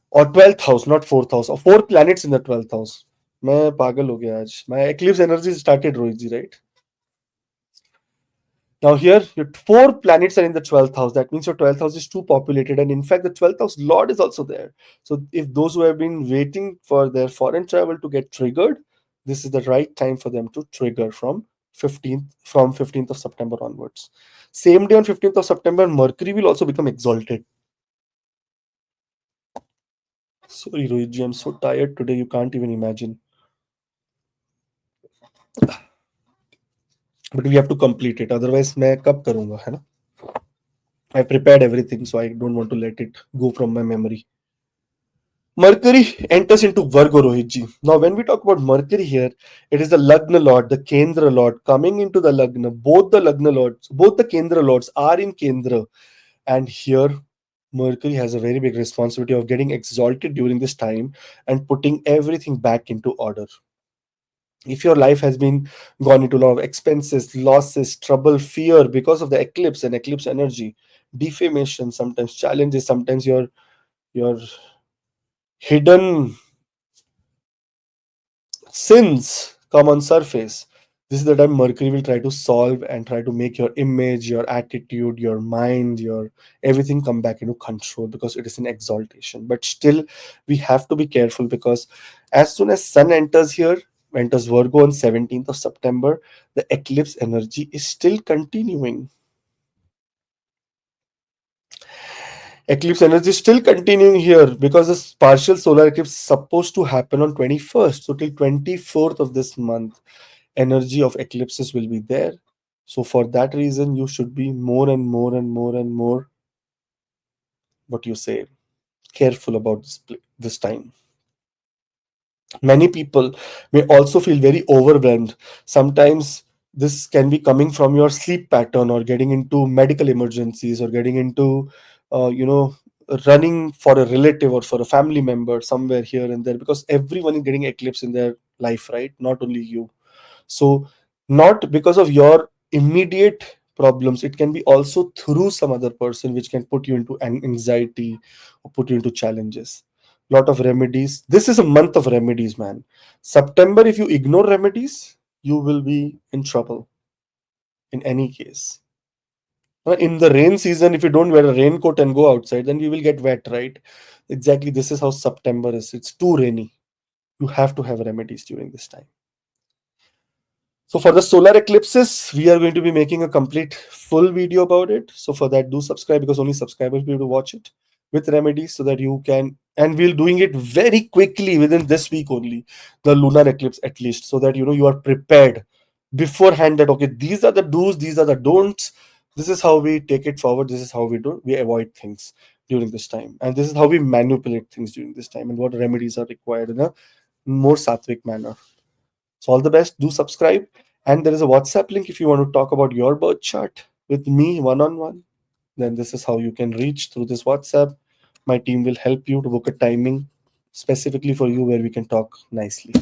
Or 12th house, not fourth house, or four planets in the 12th house. मैं पागल हो गया आज. My eclipse energy started, Rohit ji, right? Now here, your four planets are in the 12th house. That means your 12th house is too populated. And in fact, the 12th house lord is also there. So if those who have been waiting for their foreign travel to get triggered, this is the right time for them to trigger from 15th of September onwards. Same day on 15th of September, Mercury will also become exalted. Sorry, Rohit ji, I'm so tired today. You can't even imagine. But we have to complete it. Otherwise, मैं कब करूँगा, है ना? I prepared everything, so I don't want to let it go from my memory. Mercury enters into Virgo, Rohitji. Now, when we talk about Mercury here, it is the Lagna Lord, the Kendra Lord coming into the Lagna. Both the Lagna Lords, both the Kendra Lords are in Kendra. And here, Mercury has a very big responsibility of getting exalted during this time and putting everything back into order. If your life has been gone into a lot of expenses, losses, trouble, fear because of the eclipse and eclipse energy, defamation, sometimes challenges, sometimes your hidden sins come on surface. This is the time Mercury will try to solve and try to make your image, your attitude, your mind, your everything come back into control, because it is an exaltation. But still, we have to be careful, because as soon as Sun enters here, enters Virgo on 17th of September, the eclipse energy is still continuing. Eclipse energy is still continuing here, because this partial solar eclipse is supposed to happen on 21st. So till 24th of this month, energy of eclipses will be there. So for that reason, you should be more and more and more and more, what you say, careful about this time. Many people may also feel very overwhelmed. Sometimes this can be coming from your sleep pattern, or getting into medical emergencies, or getting into, uh, you know, running for a relative or for a family member somewhere here and there, because everyone is getting eclipse in their life, right? Not only you. So, not because of your immediate problems, it can be also through some other person, which can put you into an anxiety or put you into challenges. Lot of remedies. This is a month of remedies, man. September, if you ignore remedies, you will be in trouble in any case. In the rain season, if you don't wear a raincoat and go outside, then you will get wet, right? Exactly, this is how September is. It's too rainy. You have to have remedies during this time. So for the solar eclipses, we are going to be making a complete full video about it. So for that, do subscribe, because only subscribers will be able to watch it with remedies, so that you can, and we'll doing it very quickly within this week only, the lunar eclipse at least, so that you are prepared beforehand, that okay, these are the do's, these are the don'ts. This is how we take it forward. This is how we avoid things during this time, and this is how we manipulate things during this time, and what remedies are required in a more sattvic manner. So all the best. Do subscribe. And there is a WhatsApp link if you want to talk about your birth chart with me one on one. Then this is how you can reach through this WhatsApp. My team will help you to book a timing specifically for you, where we can talk nicely.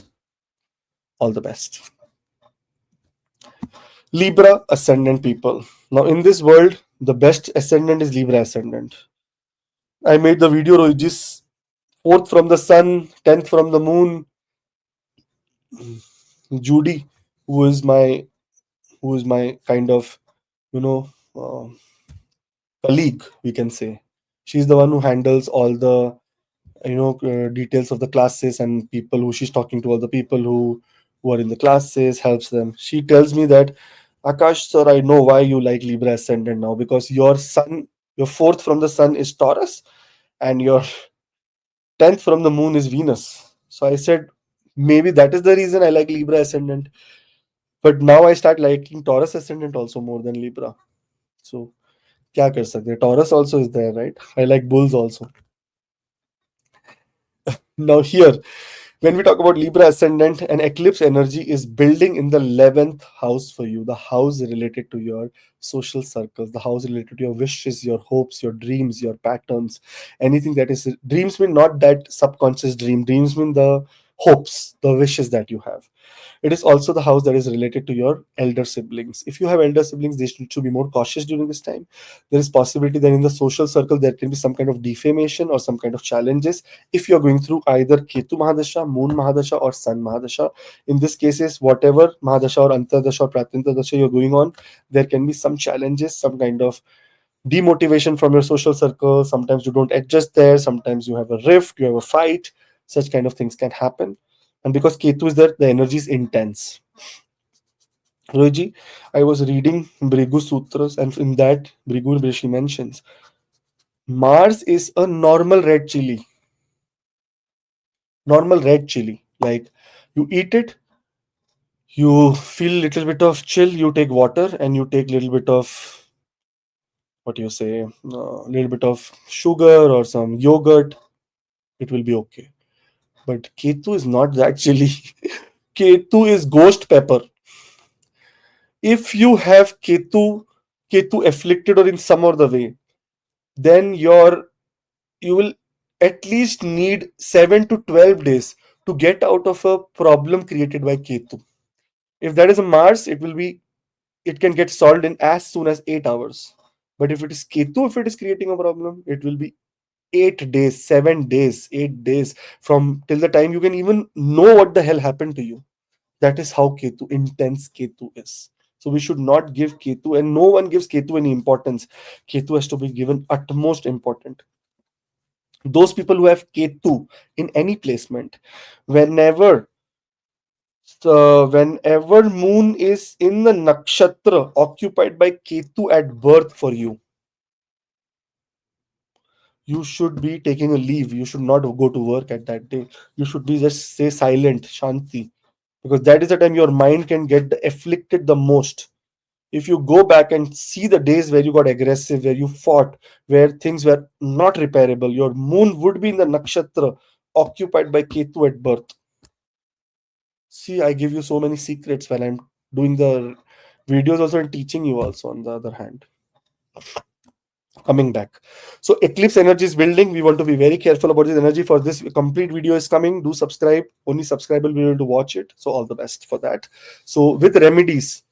All the best. Libra ascendant people. Now in this world, the best ascendant is Libra ascendant. I made the video Rojis, fourth from the sun, 10th from the moon. Judy, who is my kind of, you know, uh, colleague, we can say. She's the one who handles all the, details of the classes, and people who she's talking to, all the people who are in the classes, helps them. She tells me that, Akash sir, I know why you like Libra ascendant now, because your fourth from the sun is Taurus, and your 10th from the moon is Venus. So I said, maybe that is the reason I like Libra ascendant. But now I start liking Taurus ascendant also more than Libra. So क्या कर सकते हैं? Taurus also is there, right? I like bulls also. Now here, when we talk about Libra ascendant, an eclipse energy is building in the 11th house for you, the house related to your social circles, the house related to your wishes, your hopes, your dreams, your patterns, anything that is dreams mean not that subconscious dreams mean the hopes, the wishes that you have. It is also the house that is related to your elder siblings. If you have elder siblings, they should be more cautious during this time. There is possibility that in the social circle there can be some kind of defamation or some kind of challenges if you're going through either Ketu Mahadasha, Moon Mahadasha, or Sun Mahadasha. In this cases, whatever Mahadasha or Antardasha or Pratyantardasha you're going on, there can be some challenges, some kind of demotivation from your social circle. Sometimes you don't adjust there, sometimes you have a rift, you have a fight, such kind of things can happen. And because Ketu is there, the energy is intense. Roji, I was reading Brigu Sutras, and in that, Brigu Rishi mentions Mars is a normal red chili. Like you eat it, you feel little bit of chill, you take water, and you take little bit of, what you say, little bit of sugar or some yogurt, it will be okay. But Ketu is not that chili. Ketu is ghost pepper. If you have Ketu afflicted or in some other way, then you will at least need 7 to 12 days to get out of a problem created by Ketu. If that is a Mars, it can get solved in as soon as 8 hours. But if it is Ketu, if it is creating a problem, it will be 8 days, 7 days, 8 days from till the time you can even know what the hell happened to you. That is how Ketu, intense Ketu is. So we should not give Ketu, and no one gives Ketu any importance. Ketu has to be given utmost important. Those people who have Ketu in any placement, whenever whenever moon is in the nakshatra occupied by Ketu at birth for you, you should be taking a leave. You should not go to work at that day. You should be just stay silent, Shanti, because that is the time your mind can get afflicted the most. If you go back and see the days where you got aggressive, where you fought, where things were not repairable, your moon would be in the nakshatra occupied by Ketu at birth. See, I give you so many secrets when I'm doing the videos also and teaching you also on the other hand. Coming back. So eclipse energy is building. We want to be very careful about this energy. For this complete video is coming. Do subscribe. Only subscriber will be able to watch it. So all the best for that. So with remedies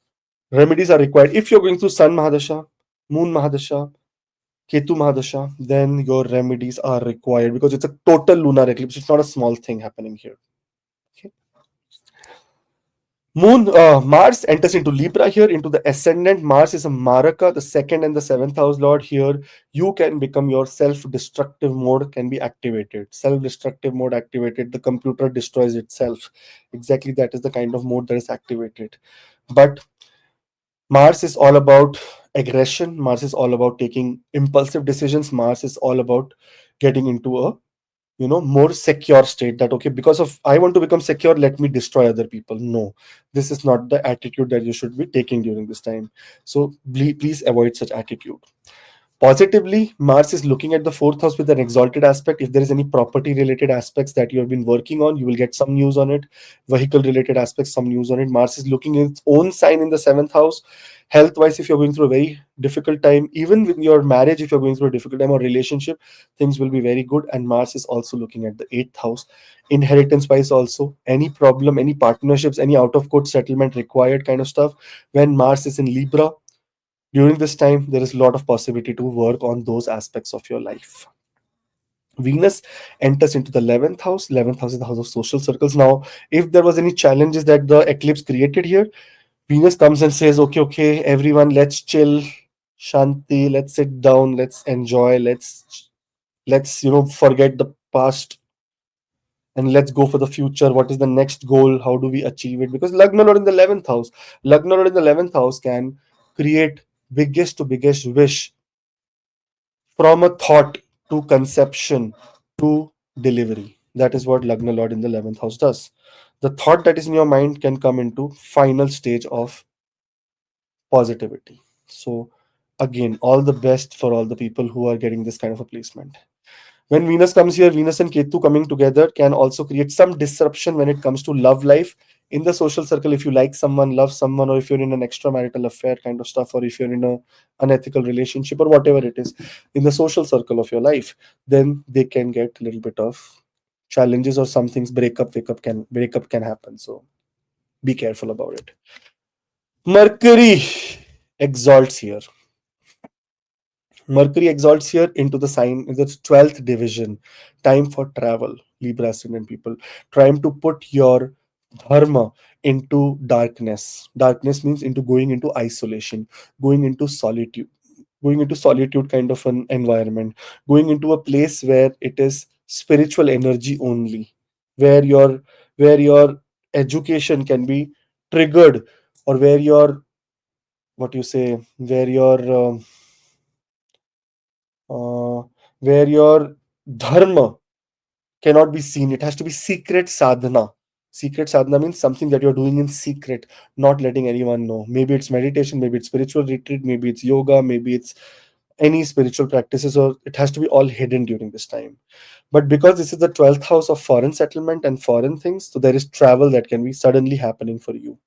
are required. If you're going through Sun Mahadasha, Moon Mahadasha, Ketu Mahadasha, then your remedies are required because it's a total lunar eclipse. It's not a small thing happening here. Okay. Mars enters into Libra here, into the ascendant. Mars is a Maraka, the second and the seventh house lord here. You can become your self-destructive mode can be activated. Self-destructive mode activated. The computer destroys itself. Exactly that is the kind of mode that is activated. But Mars is all about aggression. Mars is all about taking impulsive decisions. Mars is all about getting into a more secure state, that okay, because of I want to become secure, let me destroy other people. No, this is not the attitude that you should be taking during this time. So please avoid such attitude. Positively, Mars is looking at the fourth house with an exalted aspect. If there is any property related aspects that you have been working on, you will get some news on it. Vehicle related aspects, some news on it. Mars is looking in its own sign in the seventh house. Health wise, if you're going through a very difficult time, even with your marriage, if you're going through a difficult time or relationship, things will be very good. And Mars is also looking at the eighth house. Inheritance wise, also, any problem, any partnerships, any out of court settlement required kind of stuff. When Mars is in Libra, during this time, there is a lot of possibility to work on those aspects of your life. Venus enters into the 11th house. 11th house is the house of social circles. Now, if there was any challenges that the eclipse created here, Venus comes and says, okay, everyone, let's chill, Shanti, let's sit down, let's enjoy, let's forget the past and let's go for the future. What is the next goal? How do we achieve it? Because Lagna Lord in the 11th house, Lagna Lord in the 11th house can create biggest to biggest wish from a thought to conception to delivery. That is what Lagna Lord in the 11th house does. The thought that is in your mind can come into final stage of positivity. So again, all the best for all the people who are getting this kind of a placement. When Venus comes here, Venus and Ketu coming together can also create some disruption when it comes to love life in the social circle. If you like someone, love someone, or if you're in an extramarital affair kind of stuff, or if you're in a unethical relationship or whatever it is in the social circle of your life, then they can get a little bit of challenges or some things. Breakup can happen. So be careful about it. Mercury exalts here. Mercury exalts here into the sign in the 12th division. Time for travel, Libra ascendant people. Trying to put your dharma into darkness. Darkness means into going into isolation, going into solitude, going into solitude kind of an environment, going into a place where it is spiritual energy only, where your education can be triggered, or where your what you say, uh, where your dharma cannot be seen. It has to be secret sadhana. Secret sadhana means something that you're doing in secret, not letting anyone know. Maybe it's meditation, maybe it's spiritual retreat, maybe it's yoga, maybe it's any spiritual practices, or it has to be all hidden during this time. But because this is the 12th house of foreign settlement and foreign things, so there is travel that can be suddenly happening for you.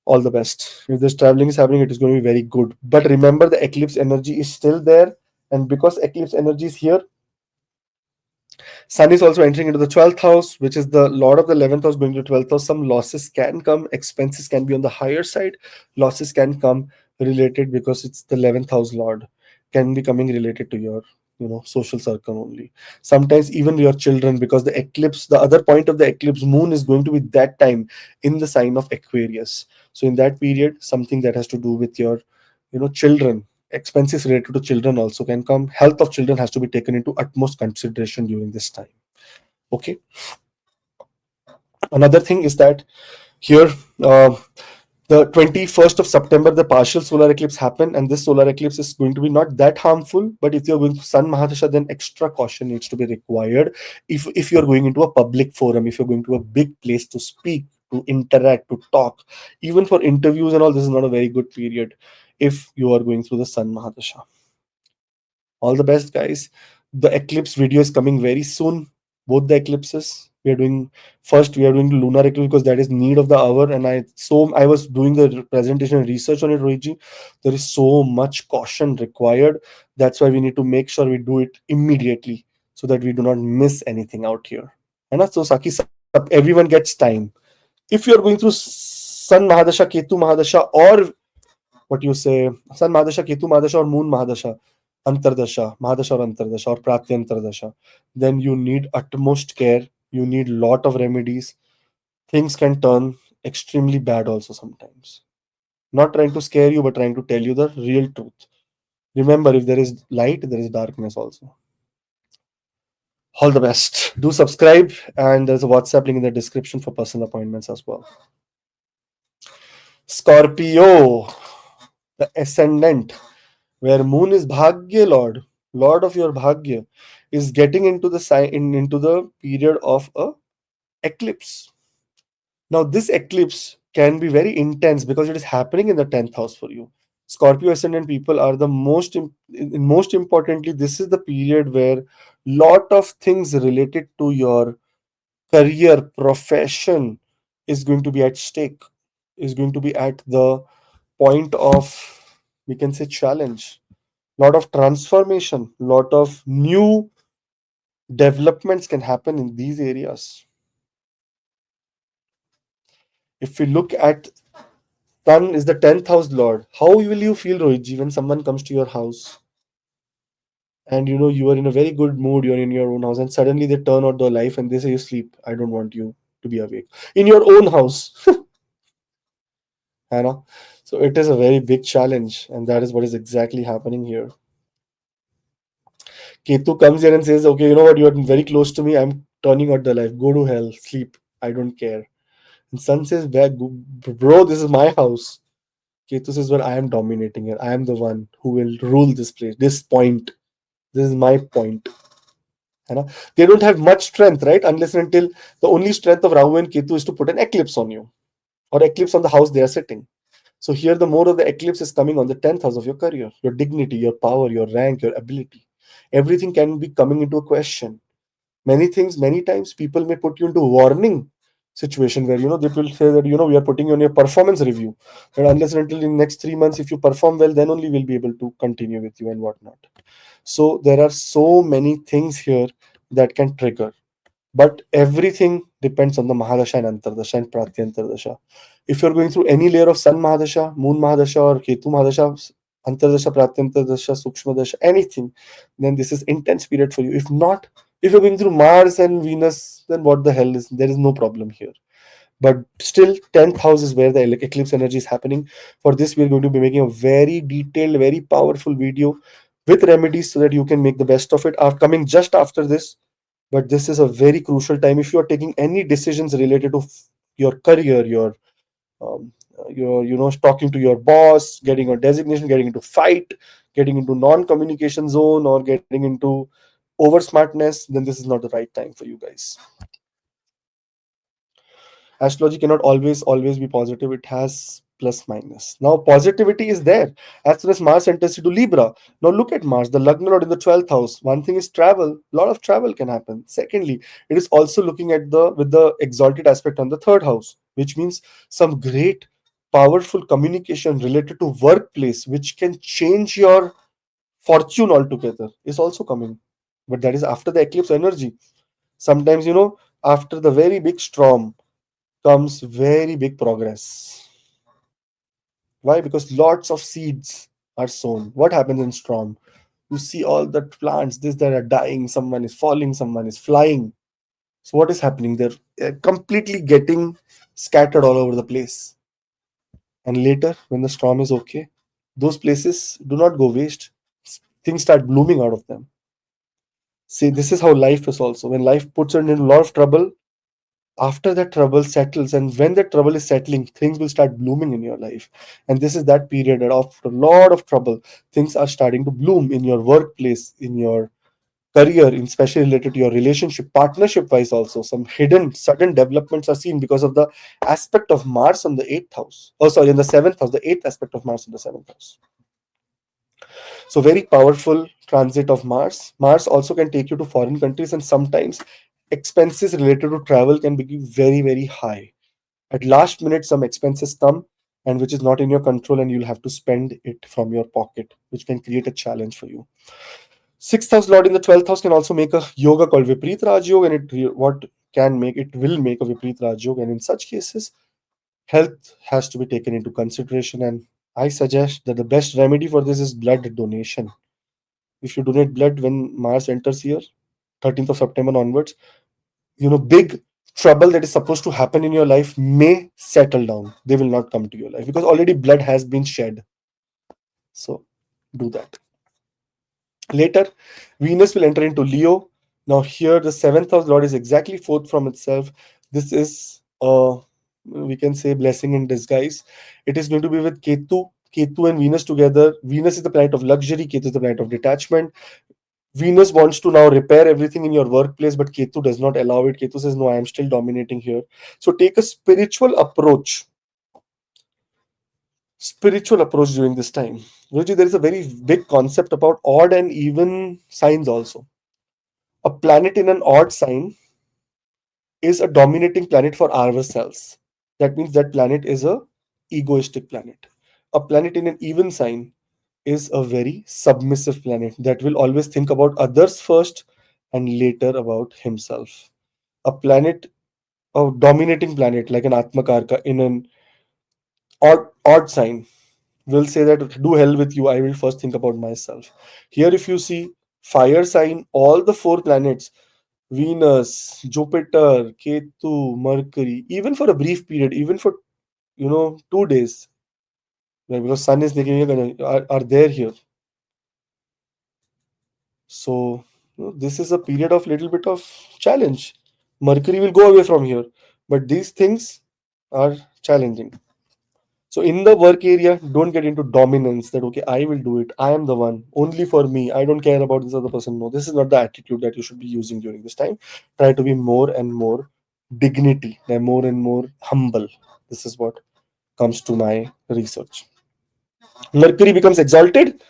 All the best. If this traveling is happening, it is going to be very good. But remember, the eclipse energy is still there. And because eclipse energy is here, Sun is also entering into the 12th house, which is the Lord of the 11th house going to 12th house. Some losses can come, expenses can be on the higher side. Losses can come related because it's the 11th house Lord, can be coming related to your social circle only. Sometimes even your children, because the eclipse, the other point of the eclipse, moon is going to be that time in the sign of Aquarius. So in that period, something that has to do with your children, expenses related to children also can come. Health of children has to be taken into utmost consideration during this time. Okay. Another thing is that here, the 21st of September, the partial solar eclipse happened, and this solar eclipse is going to be not that harmful. But if you're going to Sun Mahadasha, then extra caution needs to be required. If you're going into a public forum, if you're going to a big place to speak, to interact, to talk, even for interviews and all, this is not a very good period if you are going through the Sun Mahadasha. All the best, guys. The eclipse video is coming very soon. Both the eclipses. We are doing lunar eclipse because that is need of the hour. And I was doing the presentation and research on it, Rohiji. There is so much caution required. That's why we need to make sure we do it immediately so that we do not miss anything out here. And so Saki, everyone gets time. If you are going through Sun Mahadasha, Ketu Mahadasha, or what you say, Sun Mahadasha, Ketu Mahadasha, or Moon Mahadasha, Antardasha, Mahadasha or Antardasha, or Pratyantardasha, then you need utmost care. You need lot of remedies. Things can turn extremely bad also sometimes. Not trying to scare you, but trying to tell you the real truth. Remember, if there is light, there is darkness also. All the best. Do subscribe, and there's a WhatsApp link in the description for personal appointments as well. Scorpio, the ascendant, where moon is Bhagya Lord, Lord of your Bhagya, is getting into the into the period of a eclipse. Now, this eclipse can be very intense because it is happening in the 10th house for you. Scorpio ascendant people are the most importantly, this is the period where lot of things related to your career, profession is going to be at stake, is going to be at the point of, we can say, challenge. Lot of transformation, lot of new developments can happen in these areas. If we look at Sun is the 10th house lord, how will you feel, Rohitji, when someone comes to your house and you are in a very good mood, you're in your own house, and suddenly they turn out their life and they say, you sleep, I don't want you to be awake in your own house. I know. So it is a very big challenge, and that is what is exactly happening here. Ketu comes here and says, okay, you know what, you are very close to me, I'm turning out the life, go to hell, sleep, I don't care. And Sun says, bro, this is my house. Ketu says, well, I am dominating it, I am the one who will rule this place, this point, this is my point. You know? They don't have much strength, right? Unless and until the only strength of Rahu and Ketu is to put an eclipse on you, or eclipse on the house they are sitting. So here the more of the eclipse is coming on the 10th house of your career, your dignity, your power, your rank, your ability. Everything can be coming into a question. Many things, many times people may put you into warning situation where they will say that we are putting you on your performance review. And unless and until in next 3 months, if you perform well, then only we'll be able to continue with you and whatnot. So there are so many things here that can trigger. But everything depends on the Mahadasha and Antardasha and Pratyantardasha. If you're going through any layer of Sun Mahadasha, Moon Mahadasha, or Ketu Mahadasha, Antardasha, Pratyantardasha, Sukshmadasha, anything, then this is intense period for you. If not, if you're going through Mars and Venus, then what the hell is there is no problem here. But still, 10th house is where the eclipse energy is happening. For this, we're going to be making a very detailed, very powerful video with remedies so that you can make the best of it. Are coming just after this, but this is a very crucial time if you are taking any decisions related to your career, um, your talking to your boss, getting a designation, getting into fight, getting into non-communication zone, or getting into over smartness, then this is not the right time for you guys. Astrology cannot always be positive. It has plus minus. Now positivity is there as soon as Mars enters into Libra. Now look at Mars, the Lagna Lord in the 12th house. One thing is travel. A lot of travel can happen. Secondly, it is also looking at the exalted aspect on the third house, which means some great powerful communication related to workplace, which can change your fortune altogether, is also coming. But that is after the eclipse energy. Sometimes after the very big storm comes very big progress. Why? Because lots of seeds are sown. What happens in storm? You see all the plants, this that are dying, someone is falling, someone is flying. So what is happening? They're completely getting scattered all over the place. And later, when the storm is okay, those places do not go waste. Things start blooming out of them. See, this is how life is also. When life puts you in a lot of trouble, after that trouble settles, and when that trouble is settling, things will start blooming in your life. And this is that period that after a lot of trouble, things are starting to bloom in your workplace, in your career, in especially related to your relationship, partnership wise also. Some hidden sudden developments are seen because of the aspect of Mars on the eighth house. Oh, sorry, in the seventh house, the eighth aspect of Mars in the seventh house. So very powerful transit of Mars. Mars also can take you to foreign countries, and sometimes expenses related to travel can be very, very high. At last minute, some expenses come and which is not in your control, and you'll have to spend it from your pocket, which can create a challenge for you. Sixth house lord in the 12th house can also make a yoga called Viprit Raj Yoga, and what can make it will make a Viprit Raj Yoga. And in such cases, health has to be taken into consideration. And I suggest that the best remedy for this is blood donation. If you donate blood when Mars enters here, 13th of September onwards, big trouble that is supposed to happen in your life may settle down. They will not come to your life because already blood has been shed. So do that. Later, Venus will enter into Leo. Now, here the seventh house lord is exactly fourth from itself. This is we can say blessing in disguise. It is going to be with Ketu. Ketu and Venus together. Venus is the planet of luxury. Ketu is the planet of detachment. Venus wants to now repair everything in your workplace, but Ketu does not allow it. Ketu says, no, I am still dominating here. So take a spiritual approach during this time. Guruji, there is a very big concept about odd and even signs also. A planet in an odd sign is a dominating planet for ourselves. That means that planet is a egoistic planet. A planet in an even sign is a very submissive planet that will always think about others first and later about himself. A planet, a dominating planet like an Atmakarka in an odd sign will say that do hell with you, I will first think about myself. Here, if you see fire sign, all the four planets, Venus, Jupiter, Ketu, Mercury, even for a brief period, even for 2 days, right, because Sun is are there here. So this is a period of little bit of challenge. Mercury will go away from here, but these things are challenging. So in the work area, don't get into dominance that okay, I will do it. I am the one, only for me. I don't care about this other person. No, this is not the attitude that you should be using during this time. Try to be more and more dignity, and more humble. This is what comes to my research. Mercury becomes exalted.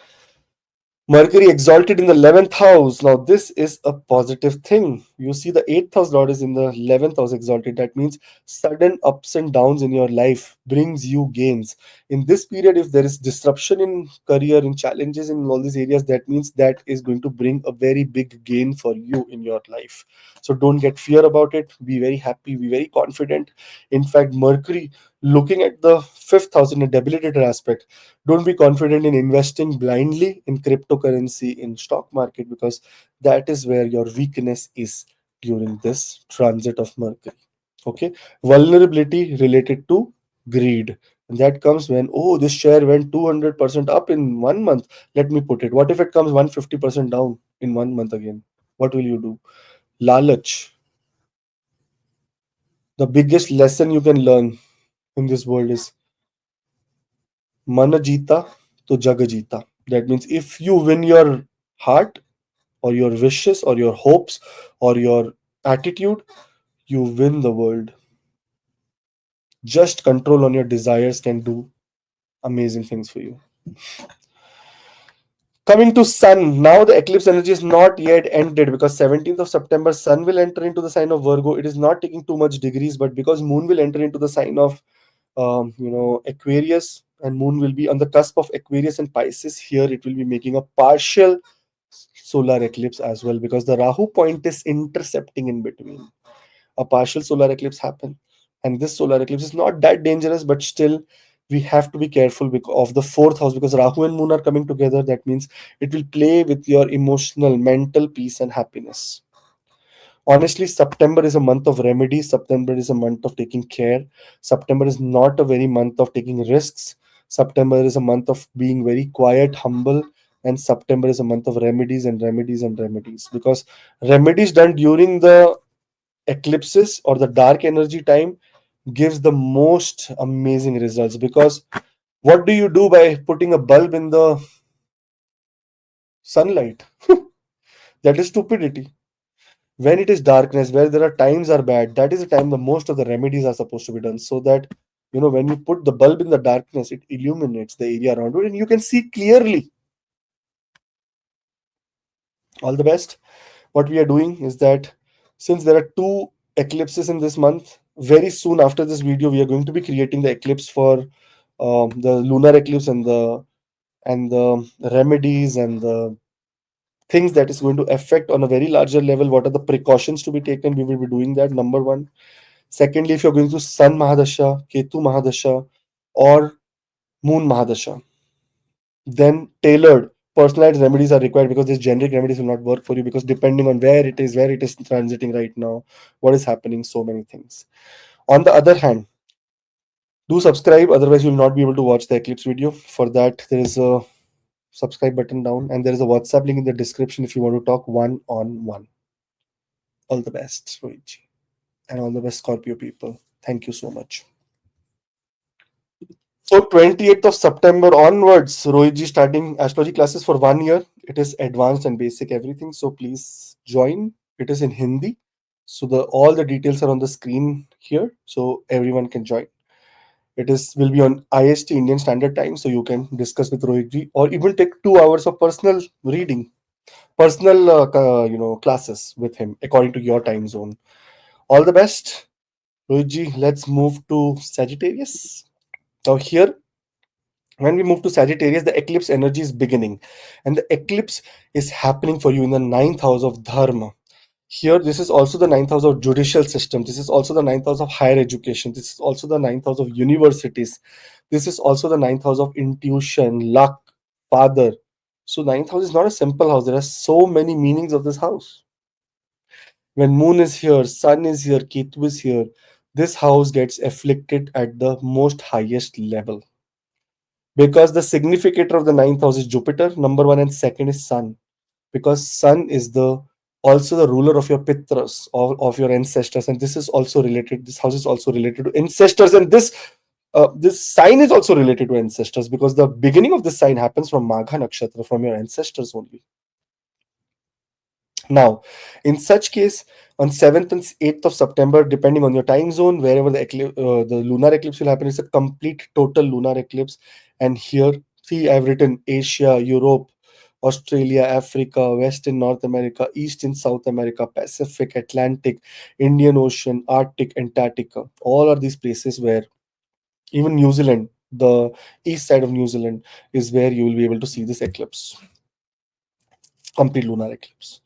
Mercury exalted in the 11th house. Now, this is a positive thing. You see, the 8th house lord is in the 11th house exalted. That means sudden ups and downs in your life brings you gains. In this period, if there is disruption in career, in challenges in all these areas, that means that is going to bring a very big gain for you in your life. So, don't get fear about it. Be very happy, be very confident. In fact, Mercury, looking at the 5th house in a debilitated aspect, don't be confident in investing blindly in cryptocurrency in stock market because that is where your weakness is during this transit of Mercury. Okay, vulnerability related to greed, and that comes when this share went 200% up in 1 month. Let me put it. What if it comes 150% down in 1 month again? What will you do? Lalach. The biggest lesson you can learn in this world is mana jeeta to jag jeeta. That means if you win your heart or your wishes or your hopes or your attitude, you win the world. Just control on your desires can do amazing things for you. Coming to Sun, now the eclipse energy is not yet ended because 17th of September, Sun will enter into the sign of Virgo. It is not taking too much degrees, but because Moon will enter into the sign of Aquarius, and Moon will be on the cusp of Aquarius and Pisces. Here, it will be making a partial solar eclipse as well because the Rahu point is intercepting in between. A partial solar eclipse happen, and this solar eclipse is not that dangerous, but still we have to be careful of the fourth house, because Rahu and Moon are coming together. That means it will play with your emotional, mental peace and happiness. Honestly, September is a month of remedies. September is a month of taking care. September is not a very month of taking risks. September is a month of being very quiet, humble, and September is a month of remedies and remedies and remedies. Because remedies done during the eclipses or the dark energy time gives the most amazing results. Because what do you do by putting a bulb in the sunlight? That is stupidity. When it is darkness, where there are times are bad, that is the time the most of the remedies are supposed to be done, so that when you put the bulb in the darkness, it illuminates the area around it and you can see clearly. All the best. What we are doing is that, since there are two eclipses in this month, very soon after this video we are going to be creating the eclipse for the lunar eclipse, and the remedies and the things that is going to affect on a very larger level. What are the precautions to be taken? We will be doing that, number one. Secondly, if you're going through Sun Mahadasha, Ketu Mahadasha, or Moon Mahadasha, then tailored personalized remedies are required, because these generic remedies will not work for you, because depending on where it is transiting right now, what is happening, so many things. On the other hand, do subscribe, otherwise you'll not be able to watch the eclipse video. For that, there is a subscribe button down, and there is a WhatsApp link in the description if you want to talk one on one. All the best, Rohit, and all the best, Scorpio people. Thank you so much. So 28th of September onwards, Rohitji starting astrology classes for 1 year. It is advanced and basic everything. So please join. It is in Hindi. So the all the details are on the screen here. So everyone can join. It is will be on IST Indian Standard Time. So you can discuss with Rohitji, or even take 2 hours of personal reading, personal classes with him according to your time zone. All the best, Rohitji. Let's move to Sagittarius. Now here, when we move to Sagittarius, the eclipse energy is beginning, and the eclipse is happening for you in the ninth house of Dharma. Here, this is also the ninth house of judicial system. This is also the ninth house of higher education. This is also the ninth house of universities. This is also the ninth house of intuition, luck, father. So, ninth house is not a simple house. There are so many meanings of this house. When moon is here, sun is here, Ketu is here, this house gets afflicted at the most highest level, because the significator of the ninth house is Jupiter, number one, and second is Sun, because Sun is the also the ruler of your pitras, of your ancestors, and this is also related. This house is also related to ancestors, and this sign is also related to ancestors, because the beginning of this sign happens from Magha Nakshatra, from your ancestors only. Now, in such case, on 7th and 8th of September, depending on your time zone, wherever the lunar eclipse will happen, it's a complete total lunar eclipse. And here, see, I've written Asia, Europe, Australia, Africa, West and North America, East and South America, Pacific, Atlantic, Indian Ocean, Arctic, Antarctica. All are these places where, even New Zealand, the east side of New Zealand, is where you will be able to see this eclipse, complete lunar eclipse.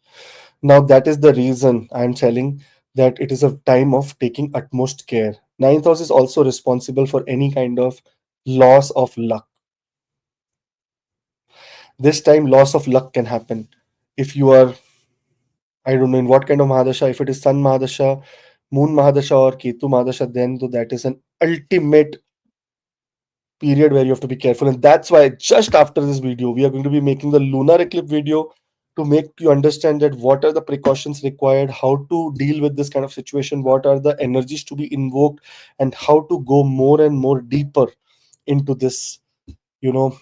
Now, that is the reason I'm telling that it is a time of taking utmost care. Ninth house is also responsible for any kind of loss of luck. This time, loss of luck can happen. If you are, I don't know in what kind of Mahadasha, if it is Sun Mahadasha, Moon Mahadasha, or Ketu Mahadasha, then that is an ultimate period where you have to be careful. And that's why just after this video, we are going to be making the lunar eclipse video to make you understand that what are the precautions required, how to deal with this kind of situation, what are the energies to be invoked, and how to go more and more deeper into this, you know,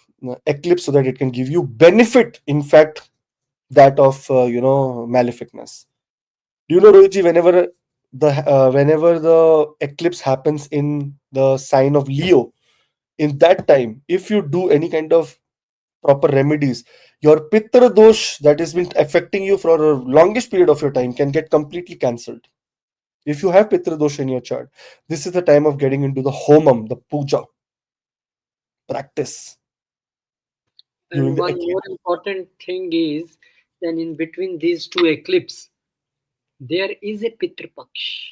eclipse, so that it can give you benefit, in fact, that of maleficness. Do you know, Rohitji, whenever the eclipse happens in the sign of Leo, in that time, if you do any kind of proper remedies, your pitra dosh that has been affecting you for a longest period of your time can get completely cancelled. If you have pitra dosh in your chart, this is the time of getting into the homam, the puja practice during And the one more eclipse. important thing is, then in between these two eclipses, there is a Pitru Paksh.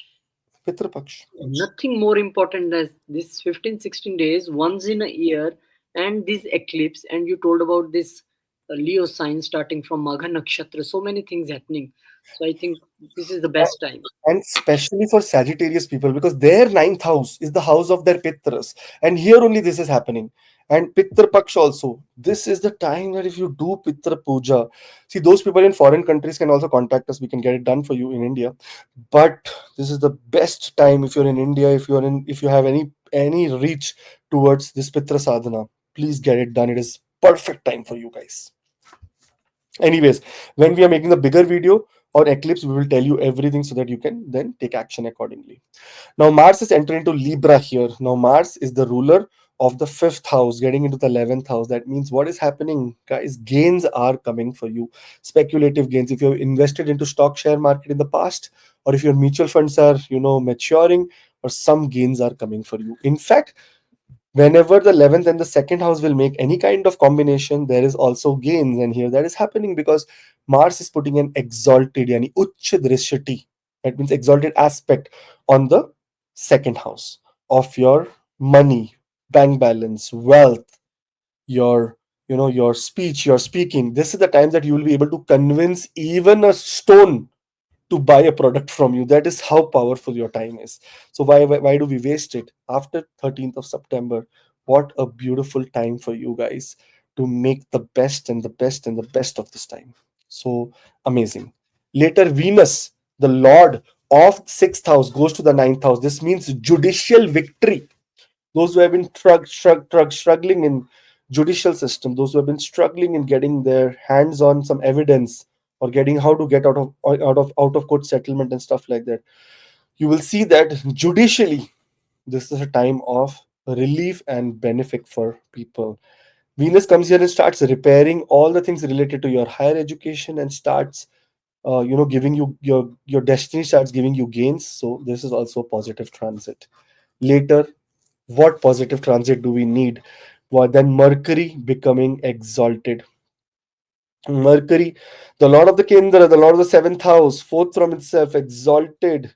Pitra Paksh. Nothing more important than this 15, 16 days, once in a year, and this eclipse. And you told about this Leo sign starting from Magha Nakshatra. So many things happening. So I think this is the best time. And especially for Sagittarius people, because their ninth house is the house of their Pitras, and here only this is happening. And Pitra Paksh also, this is the time that if you do Pitra Puja, see, those people in foreign countries can also contact us, we can get it done for you in India. But this is the best time if you're in India, if you have any reach towards this Pitra Sadhana, please get it done. It is perfect time for you guys. Anyways, when we are making the bigger video or eclipse, we will tell you everything so that you can then take action accordingly. Now, Mars is entering into Libra here. Now, Mars is the ruler of the fifth house, getting into the 11th house. That means what is happening, guys? Gains are coming for you. Speculative gains. If you've invested into stock share market in the past, or if your mutual funds are, maturing, or some gains are coming for you. In fact, whenever the 11th and the second house will make any kind of combination, there is also gains. And here that is happening because Mars is putting an exalted, yani uch drishyati, that means exalted aspect on the second house of your money, bank balance, wealth, your your speech, your speaking. This is the time that you will be able to convince even a stone to buy a product from you. That is how powerful your time is. So why do we waste it after 13th of September? What a beautiful time for you guys to make the best and the best and the best of this time. So amazing. Later, Venus, the lord of sixth house, goes to the ninth house. This means judicial victory. Those who have been struggling in judicial system, those who have been struggling in getting their hands on some evidence, or getting how to get out of court settlement and stuff like that, you will see that judicially this is a time of relief and benefit for people. Venus comes here and starts repairing all the things related to your higher education, and starts giving you your destiny, starts giving you gains. So this is also a positive transit. Later, what positive transit do we need? Well, then Mercury becoming exalted. Mercury, the Lord of the Kendra, the Lord of the seventh house, fourth from itself, exalted.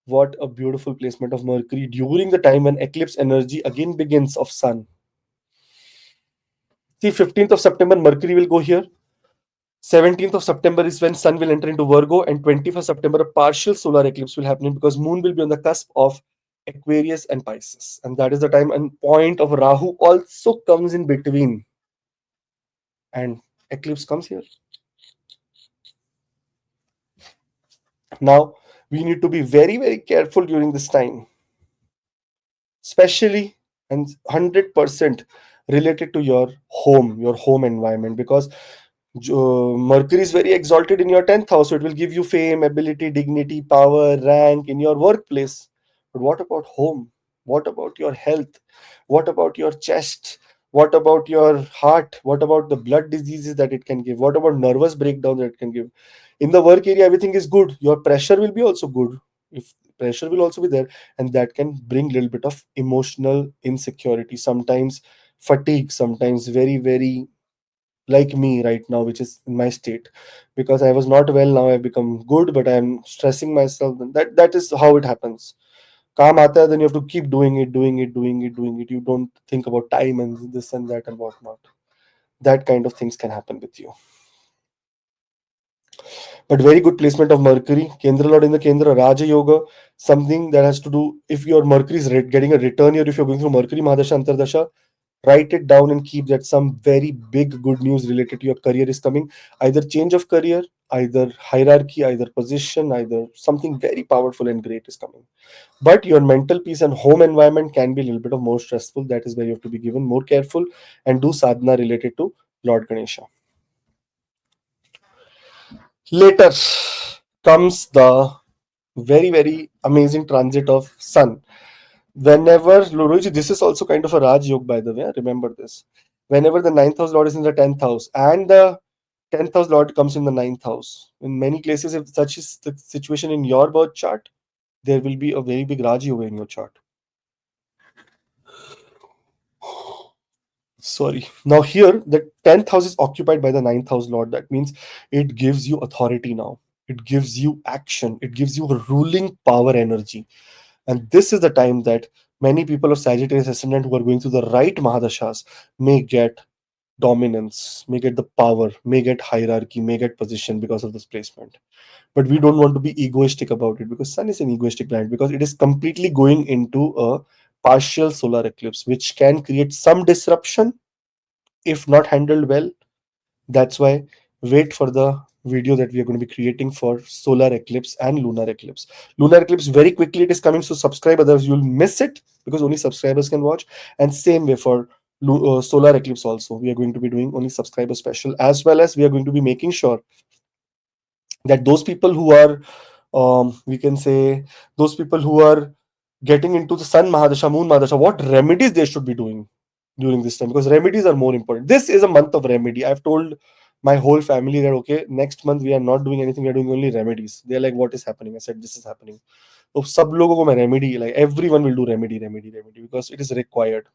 What a beautiful placement of Mercury during the time when eclipse energy again begins of Sun. See, 15th of September, Mercury will go here. 17th of September is when Sun will enter into Virgo, and 21st September, a partial solar eclipse will happen because Moon will be on the cusp of Aquarius and Pisces. And that is the time and point of Rahu also comes in between. And eclipse comes here. Now, we need to be very, very careful during this time, especially and 100% related to your home environment, because Mercury is very exalted in your 10th house, so it will give you fame, ability, dignity, power, rank in your workplace. But what about home? What about your health? What about your chest? What about your heart? What about the blood diseases that it can give? What about nervous breakdown that it can give? In the work area, everything is good. Your pressure will be also good. If pressure will also be there, and that can bring a little bit of emotional insecurity, sometimes fatigue, sometimes very, very like me right now, which is in my state, because I was not well. Now I've become good, but I'm stressing myself. And that is how it happens. Calm aata hai, then you have to keep doing it. You don't think about time and this and that and whatnot. That kind of things can happen with you. But very good placement of Mercury, Kendra Lord in the Kendra, Raja Yoga, something that has to do, if your Mercury is getting a return here, if you're going through Mercury Mahadasha Antardasha, write it down and keep that some very big good news related to your career is coming. Either change of career, either hierarchy, either position, either something very powerful and great is coming. But your mental peace and home environment can be a little bit of more stressful. That is where you have to be given more careful and do sadhana related to Lord Ganesha. Later comes the very, very amazing transit of Sun. Whenever, Luruji, this is also kind of a Raj Yoga, by the way. Remember this. Whenever the ninth house Lord is in the 10th house and the 10th house Lord comes in the ninth house, in many places, if such is the situation in your birth chart, there will be a very big Raj Yoga in your chart. Sorry. Now, here, the 10th house is occupied by the ninth house Lord. That means it gives you authority now. It gives you action. It gives you a ruling power energy. And this is the time that many people of Sagittarius ascendant who are going through the right Mahadashas may get dominance, may get the power, may get hierarchy, may get position because of this placement. But we don't want to be egoistic about it, because Sun is an egoistic planet, because it is completely going into a partial solar eclipse, which can create some disruption if not handled well. That's why wait for the video that we are going to be creating for solar eclipse and lunar eclipse. Lunar eclipse, very quickly it is coming, so subscribe, otherwise you'll miss it, because only subscribers can watch. And same way for solar eclipse also, we are going to be doing only subscriber special, as well as we are going to be making sure that those people who are, we can say, those people who are getting into the sun mahadasha, moon mahadasha, what remedies they should be doing during this time, because remedies are more important. This is a month of remedy. I've told my whole family that okay, next month we are not doing anything, we are doing only remedies. They're like, what is happening? I said, this is happening. So sab logo ko main remedy, like everyone will do remedy, because it is required.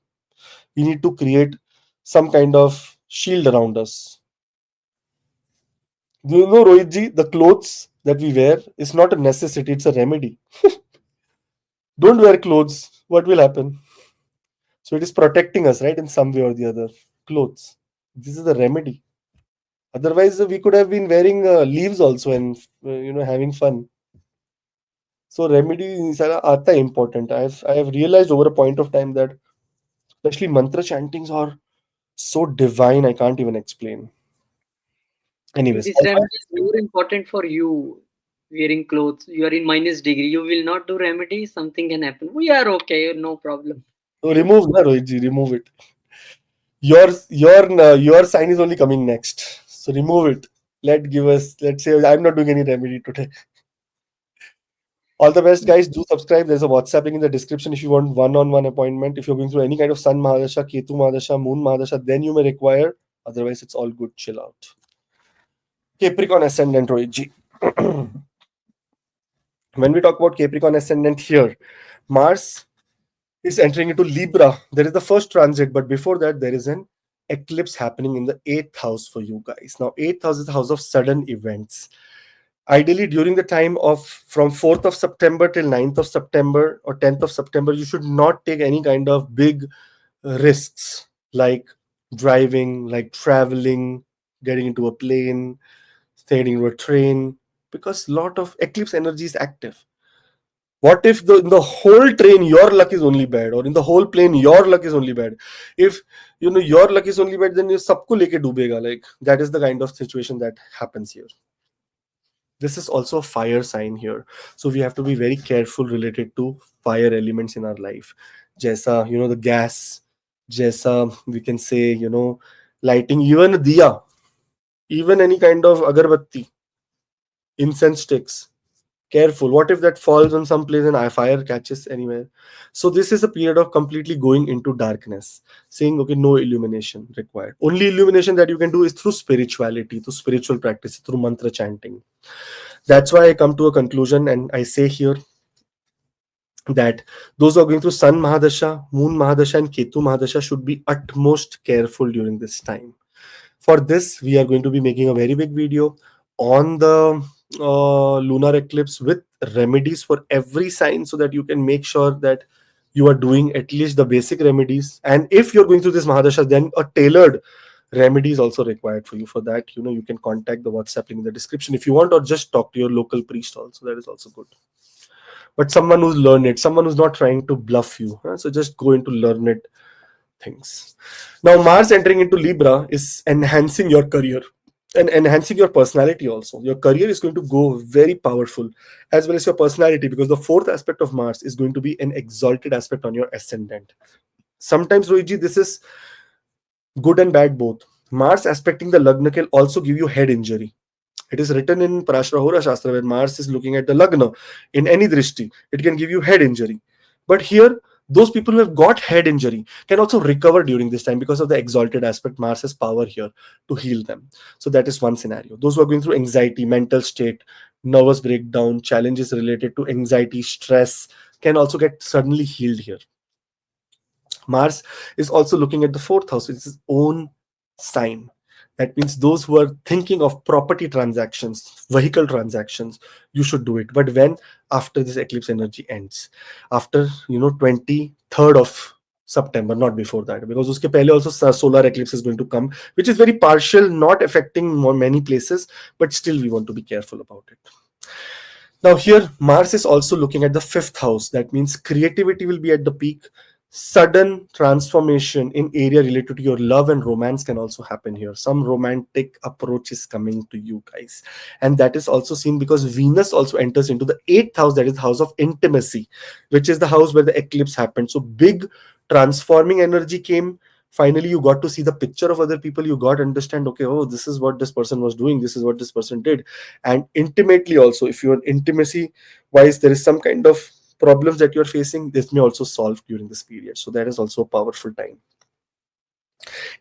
We need to create some kind of shield around us. Do you know, Rohit ji, the clothes that we wear is not a necessity, it's a remedy. Don't wear clothes, what will happen? So it is protecting us, right, in some way or the other. Clothes. This is the remedy. Otherwise, we could have been wearing leaves also and having fun. So remedies are important. I have realized over a point of time that especially mantra chantings are so divine. I can't even explain. I think Anyways, this remedy is more important for you. Wearing clothes, you are in minus degree. You will not do remedy. Something can happen. We are okay. No problem. so remove na Rohit ji, remove it. Your sign is only coming next. So remove it. Let's say I'm not doing any remedy today. All the best, guys. Do subscribe. There's a WhatsApp link in the description if you want one-on-one appointment. If you're going through any kind of Sun Mahadasha, Ketu Mahadasha, Moon Mahadasha, then you may require. Otherwise, it's all good. Chill out. Capricorn ascendant, Rohit ji. When we talk about Capricorn ascendant here, Mars is entering into Libra. There is the first transit, but before that, there is an eclipse happening in the eighth house for you guys. Now, eighth house is the house of sudden events. Ideally, during the time of from 4th of September till 9th of September or 10th of September, you should not take any kind of big risks like driving, like traveling, getting into a plane, staying into a train, because lot of eclipse energy is active. What if in the whole train your luck is only bad, or in the whole plane your luck is only bad? If your luck is only bad, then you sabko leke dubega. Like that is the kind of situation that happens here. This is also a fire sign here, so we have to be very careful related to fire elements in our life. Jaisa, the gas, jaisa, we can say, lighting, even a diya, even any kind of agarbatti, incense sticks. Careful, what if that falls on some place and fire catches anywhere? So this is a period of completely going into darkness, saying okay, no illumination required. Only illumination that you can do is through spirituality, through spiritual practice, through mantra chanting. That's why I come to a conclusion and I say here that those who are going through Sun Mahadasha, Moon Mahadasha, and Ketu Mahadasha should be utmost careful during this time. For this, we are going to be making a very big video on the lunar eclipse with remedies for every sign, so that you can make sure that you are doing at least the basic remedies. And if you're going through this Mahadasha, then a tailored remedy is also required for you. For that, you can contact the WhatsApp link in the description if you want, or just talk to your local priest also. That is also good. But someone who's learned it, someone who's not trying to bluff you. So just go into learn it things. Now, Mars entering into Libra is enhancing your career and enhancing your personality also. Your career is going to go very powerful, as well as your personality, because the fourth aspect of Mars is going to be an exalted aspect on your ascendant. Sometimes, Rohitji, this is good and bad both. Mars aspecting the Lagna can also give you head injury. It is written in Parashara Hora Shastra, where Mars is looking at the Lagna in any drishti, it can give you head injury. But here, those people who have got head injury can also recover during this time because of the exalted aspect. Mars has power here to heal them. So that is one scenario. Those who are going through anxiety, mental state, nervous breakdown, challenges related to anxiety, stress can also get suddenly healed here. Mars is also looking at the fourth house, which is its own sign. That means those who are thinking of property transactions, vehicle transactions, you should do it. But when? After this eclipse energy ends, after 23rd of September, not before that, because uske pehle also solar eclipse is going to come, which is very partial, not affecting many places, but still we want to be careful about it. Now, here Mars is also looking at the fifth house. That means creativity will be at the peak. Sudden transformation in area related to your love and romance can also happen here. Some romantic approach is coming to you guys. And that is also seen because Venus also enters into the eighth house, that is the house of intimacy, which is the house where the eclipse happened. So, big transforming energy came. Finally you got to see the picture of other people, you got to understand, okay, oh, this is what this person was doing, this is what this person did. And intimately also, if you're intimacy wise there is some kind of problems that you're facing, this may also solve during this period. So that is also a powerful time.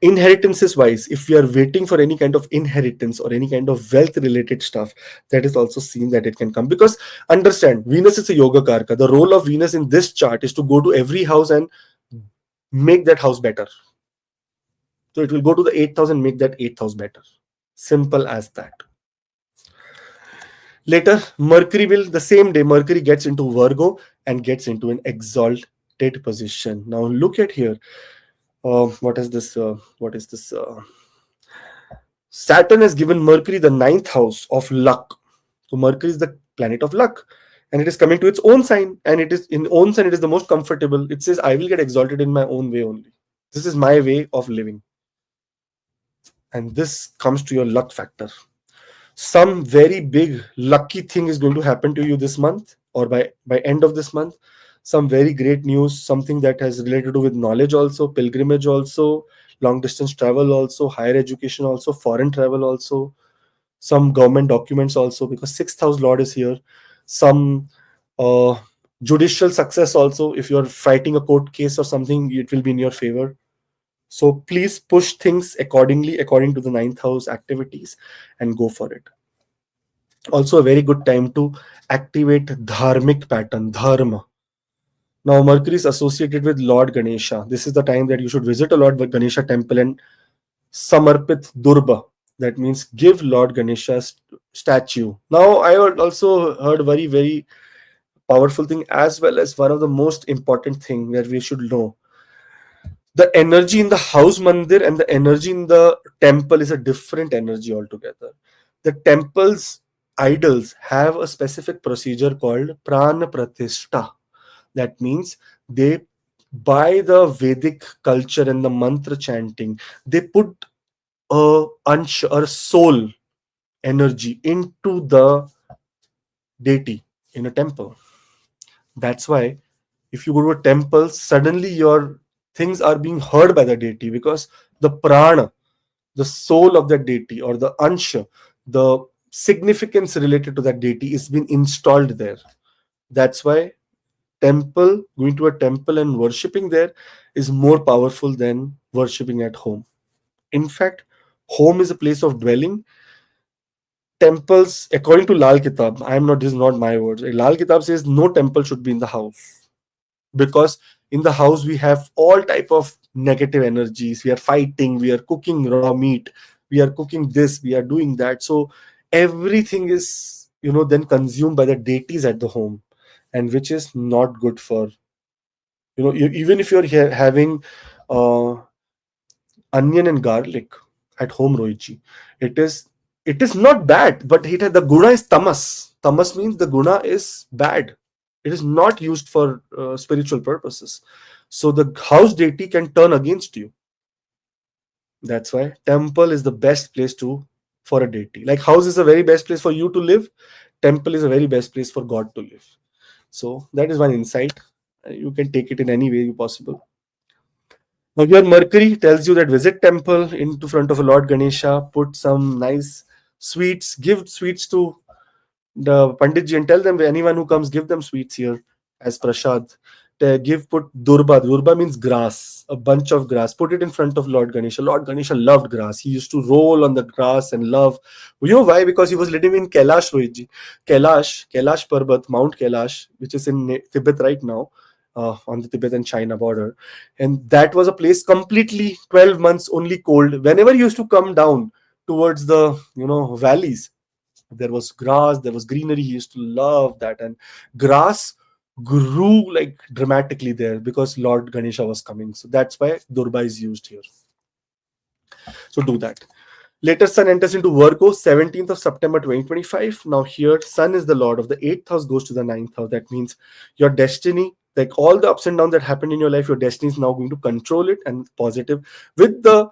Inheritances wise, if we are waiting for any kind of inheritance or any kind of wealth related stuff, that is also seen that it can come. Because understand, Venus is a yoga karka. The role of Venus in this chart is to go to every house and make that house better. So it will go to the 8th house and make that 8th house better. Simple as that. Later, Mercury will, the same day, Mercury gets into Virgo and gets into an exalted position. Now look at here. What is this? Saturn has given Mercury the 9th house of luck. So Mercury is the planet of luck. And it is coming to its own sign. And it is in own sign, it is the most comfortable. It says, I will get exalted in my own way only. This is my way of living. And this comes to your luck factor. Some very big lucky thing is going to happen to you this month, or by end of this month. Some very great news, something that has related to with knowledge also, pilgrimage also, long distance travel also, higher education also, foreign travel also, some government documents also, because sixth house lord is here. Some uh, judicial success also. If you're fighting a court case or something, it will be in your favor. So please push things accordingly, according to the ninth house activities, and go for it. Also a very good time to activate dharmic pattern, dharma. Now Mercury is associated with Lord Ganesha. This is the time that you should visit a Lord Ganesha temple and samarpit durba. That means give Lord Ganesha's statue. Now I also heard very, very powerful thing, as well as one of the most important thing that we should know. The energy in the house mandir and the energy in the temple is a different energy altogether. The temple's idols have a specific procedure called prana pratishtha. That means they, by the Vedic culture and the mantra chanting, they put a ansh or soul energy into the deity in a temple. That's why if you go to a temple, suddenly your things are being heard by the deity, because the prana, the soul of that deity, or the ansha, the significance related to that deity is being installed there. That's why going to a temple and worshipping there is more powerful than worshipping at home. In fact, home is a place of dwelling. Temples, according to Lal Kitab, this is not my words. Lal Kitab says no temple should be in the house, because in the house we have all type of negative energies. We are fighting, we are cooking raw meat, we are cooking this, we are doing that. So everything is then consumed by the deities at the home, and which is not good for even if you're having uh, onion and garlic at home, Rohitji, it is not bad, but the guna is tamas. Tamas means the guna is bad. It is not used for spiritual purposes. So the house deity can turn against you. That's why temple is the best place for a deity. Like house is the very best place for you to live. Temple is the very best place for God to live. So that is one insight. You can take it in any way you possible. Now your Mercury tells you that visit temple into front of a Lord Ganesha, put some nice sweets, give sweets to the Panditji and tell them, anyone who comes, give them sweets here as prasad. Put durba. Durba means grass, a bunch of grass. Put it in front of Lord Ganesha. Lord Ganesha loved grass. He used to roll on the grass and love. You know why? Because he was living in Kailash, Rohitji. Kailash Parbat, Mount Kailash, which is in Tibet right now, on the Tibet and China border. And that was a place completely 12 months only cold. Whenever he used to come down, towards the valleys. There was grass, there was greenery. He used to love that, and grass grew like dramatically there because Lord Ganesha was coming. So that's why Durba is used here. So do that. Later, Sun enters into Virgo, 17th of September 2025. Now, here, Sun is the Lord of the 8th house, goes to the 9th house. That means your destiny, like all the ups and downs that happened in your life, your destiny is now going to control it and positive. With the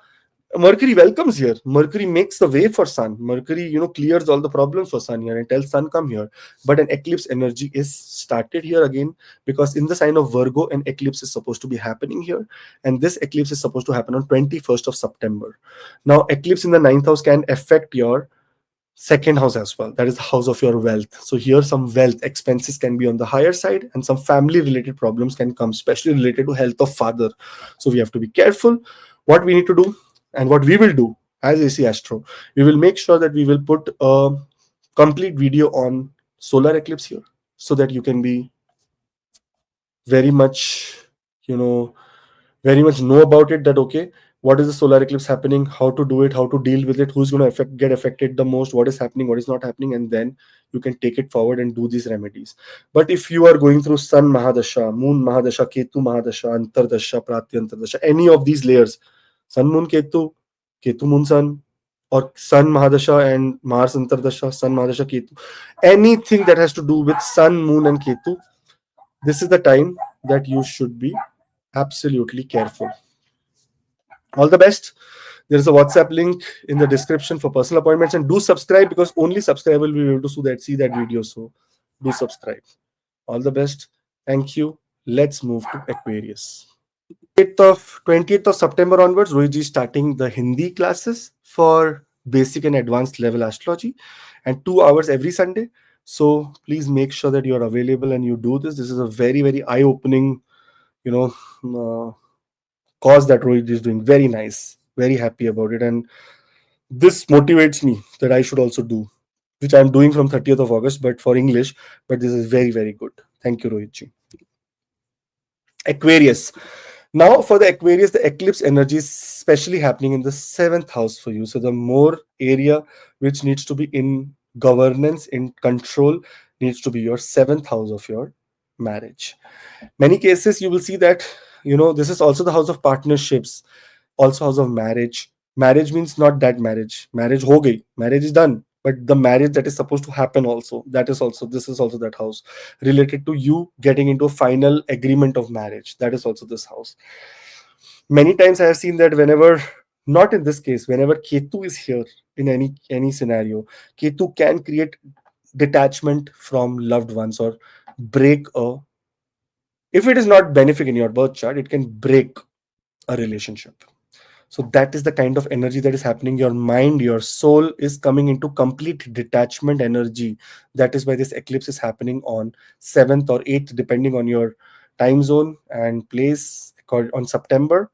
Mercury welcomes here. Mercury makes the way for Sun. Mercury, clears all the problems for Sun here and tells Sun, come here. But an eclipse energy is started here again because in the sign of Virgo, an eclipse is supposed to be happening here. And this eclipse is supposed to happen on 21st of September. Now, eclipse in the ninth house can affect your second house as well. That is the house of your wealth. So here some wealth expenses can be on the higher side and some family related problems can come, especially related to health of father. So we have to be careful what we need to do. And what we will do as AC Astro, we will make sure that we will put a complete video on solar eclipse here so that you can be very much, you know, very much know about it, that okay, what is the solar eclipse happening, how to do it, how to deal with it, who's going to get affected the most, what is happening, what is not happening, and then you can take it forward and do these remedies. But if you are going through Sun Mahadasha, Moon Mahadasha, Ketu Mahadasha, Antardasha, Pratyantardasha, any of these layers, Sun Moon Ketu, Ketu Moon Sun, or Sun Mahadasha and Mars Antardasha, Sun Mahadasha Ketu, anything that has to do with Sun, Moon, and Ketu, this is the time that you should be absolutely careful. All the best. There is a WhatsApp link in the description for personal appointments, and do subscribe because only subscribe will be able to see that video. So do subscribe. All the best. Thank you. Let's move to Aquarius. 20th of September onwards, Rohit is starting the Hindi classes for basic and advanced level astrology, and 2 hours every Sunday. So please make sure that you are available and you do this. This is a very, very eye-opening, you know, uh, cause that Rohit is doing. Very nice. Very happy about it. And this motivates me that I should also do, which I'm doing from 30th of August, but for English. But this is very, very good. Thank you, Rohit. Aquarius. Now, for the Aquarius, the eclipse energy is especially happening in the seventh house for you. So, the more area which needs to be in governance, in control, needs to be your seventh house of your marriage. Many cases you will see that this is also the house of partnerships, also house of marriage. Marriage means not that marriage ho gayi, marriage is done, but the marriage that is supposed to happen also, that is also, this is also that house related to you getting into a final agreement of marriage. That is also this house. Many times I have seen that whenever, not in this case, whenever Ketu is here in any scenario, Ketu can create detachment from loved ones or break a, if it is not benefic in your birth chart, it can break a relationship. So that is the kind of energy that is happening. Your mind, your soul is coming into complete detachment energy. That is why this eclipse is happening on 7th or 8th, depending on your time zone and place, on September.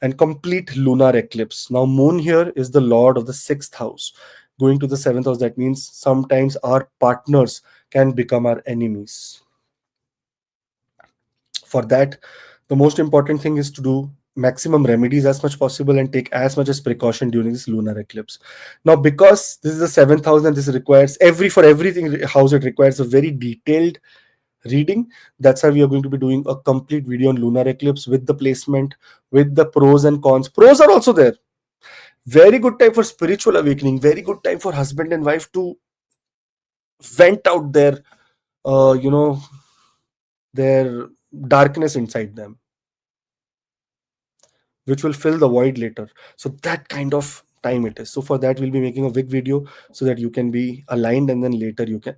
And complete lunar eclipse. Now, moon here is the lord of the 6th house, going to the 7th house. That means sometimes our partners can become our enemies. For that, the most important thing is to do maximum remedies as much possible and take as much as precaution during this lunar eclipse. Now, because this is the 7th house and this requires for everything house, it requires a very detailed reading. That's why we are going to be doing a complete video on lunar eclipse with the placement, with the pros and cons. Pros are also there. Very good time for spiritual awakening, very good time for husband and wife to vent out uh, you know their darkness inside them, which will fill the void later. So that kind of time it is. So for that, we'll be making a big video so that you can be aligned, and then later you can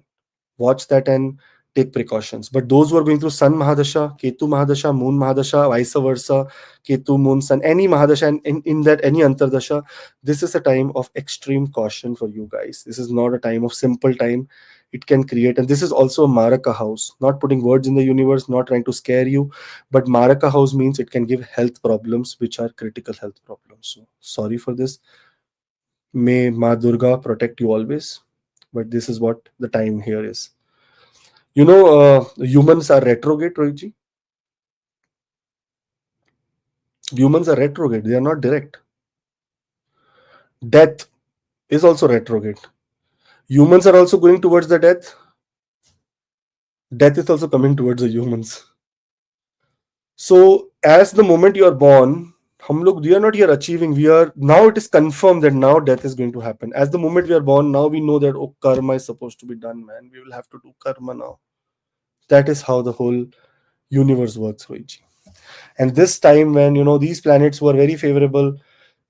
watch that and take precautions. But those who are going through Sun Mahadasha, Ketu Mahadasha, Moon Mahadasha, vice versa, Ketu, Moon, Sun, any Mahadasha, and in that any Antardasha, this is a time of extreme caution for you guys. This is not a time of simple time. It can create, and this is also a Maraka house, not putting words in the universe, not trying to scare you, but Maraka house means it can give health problems, which are critical health problems. So sorry for this. May Ma Durga protect you always. But this is what the time here is. Humans are retrograde, Rohitji. Humans are retrograde. They are not direct. Death. is also retrograde. Humans are also going towards the death. Death is also coming towards the humans. So as the moment you are born, हम लोग we are not here achieving. We are now, it is confirmed that now death is going to happen. As the moment we are born, now we know that oh, karma is supposed to be done, man. We will have to do karma now. That is how the whole universe works, Rohit. And this time when these planets who are very favorable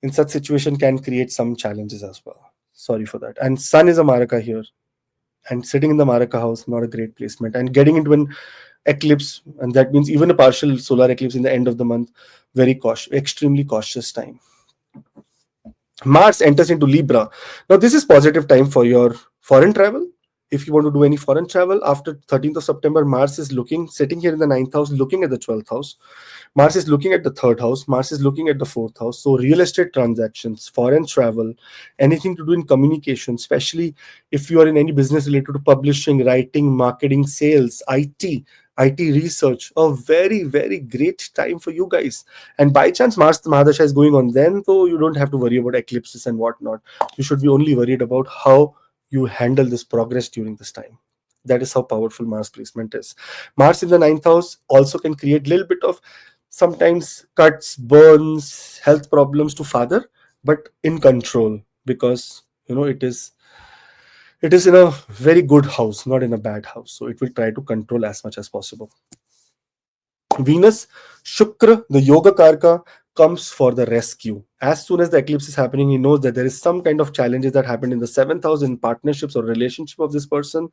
in such situation can create some challenges as well. Sorry for that. And Sun is a Maraka here, and sitting in the Maraka house, not a great placement. And getting into an eclipse, and that means even a partial solar eclipse in the end of the month, very cautious, extremely cautious time. Mars enters into Libra. Now, this is positive time for your foreign travel. If you want to do any foreign travel after 13th of September, Mars is looking, sitting here in the ninth house, looking at the 12th house. Mars is looking at the third house. Mars is looking at the fourth house. So, real estate transactions, foreign travel, anything to do in communication, especially if you are in any business related to publishing, writing, marketing, sales, IT research, a very, very great time for you guys. And by chance, Mars Mahadasha is going on then, so you don't have to worry about eclipses and whatnot. You should be only worried about how you handle this progress during this time. That is how powerful Mars placement is. Mars in the ninth house also can create little bit of sometimes cuts, burns, health problems to father, but in control, because it is in a very good house, not in a bad house. So it will try to control as much as possible. Venus, Shukra, the Yoga Karka, comes for the rescue. As soon as the eclipse is happening, he knows that there is some kind of challenges that happened in the seventh house in partnerships or relationship of this person.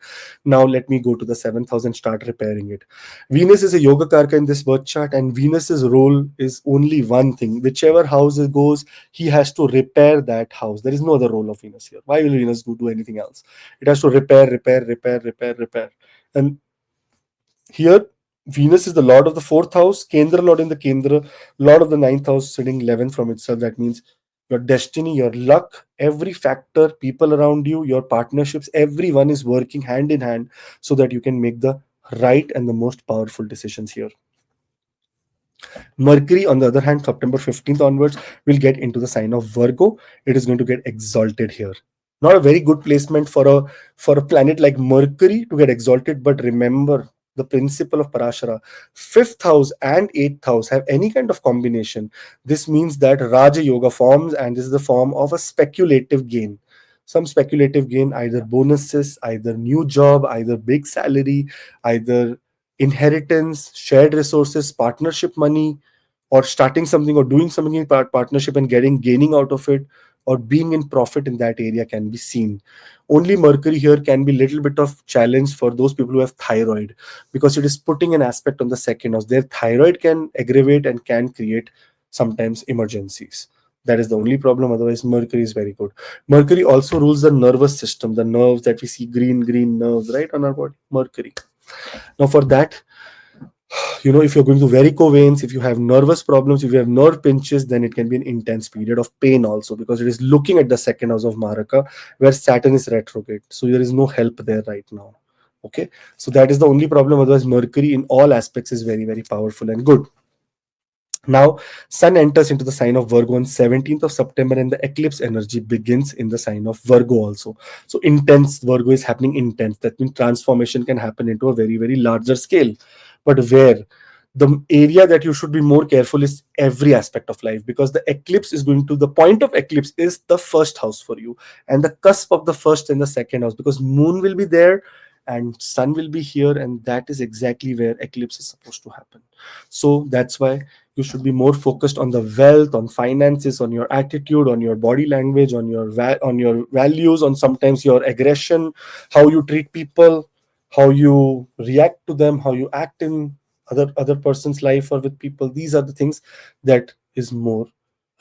Now let me go to the seventh house and start repairing it. Venus is a Yoga Karka in this birth chart, and Venus's role is only one thing. Whichever house it goes, he has to repair that house. There is no other role of Venus here. Why will Venus do anything else? It has to repair. And here, Venus is the lord of the fourth house, Kendra lord in the Kendra, lord of the ninth house, sitting 11th from itself. That means your destiny, your luck, every factor, people around you, your partnerships, everyone is working hand in hand so that you can make the right and the most powerful decisions here. Mercury, on the other hand, September 15th onwards, will get into the sign of Virgo. It is going to get exalted here. Not a very good placement for a planet like Mercury to get exalted, but remember the principle of Parashara. Fifth house and eighth house have any kind of combination. This means that Raja Yoga forms, and this is the form of a speculative gain. Some speculative gain, either bonuses, either new job, either big salary, either inheritance, shared resources, partnership money, or starting something or doing something in partnership and gaining out of it, or being in profit in that area can be seen. Only Mercury here can be little bit of challenge for those people who have thyroid, because it is putting an aspect on the second house. Their thyroid can aggravate and can create sometimes emergencies. That is the only problem. Otherwise, Mercury is very good. Mercury also rules the nervous system, the nerves that we see, green nerves, right, on our body. Mercury. Now, for that, if you're going to varicose veins, if you have nervous problems, if you have nerve pinches, then it can be an intense period of pain also, because it is looking at the second house of Maraka, where Saturn is retrograde. So there is no help there right now. Okay, so that is the only problem. Otherwise, Mercury in all aspects is very, very powerful and good. Now, Sun enters into the sign of Virgo on 17th of September, and the eclipse energy begins in the sign of Virgo also. So, intense Virgo is happening intense. That means transformation can happen into a very, very larger scale. But where the area that you should be more careful is every aspect of life, because the eclipse is going to, the point of eclipse is the first house for you, and the cusp of the first and the second house, because moon will be there and sun will be here, and that is exactly where eclipse is supposed to happen. So that's why you should be more focused on the wealth, on finances, on your attitude, on your body language, on your on your values, on sometimes your aggression, how you treat people, how you react to them, how you act in other person's life or with people. These are the things that is more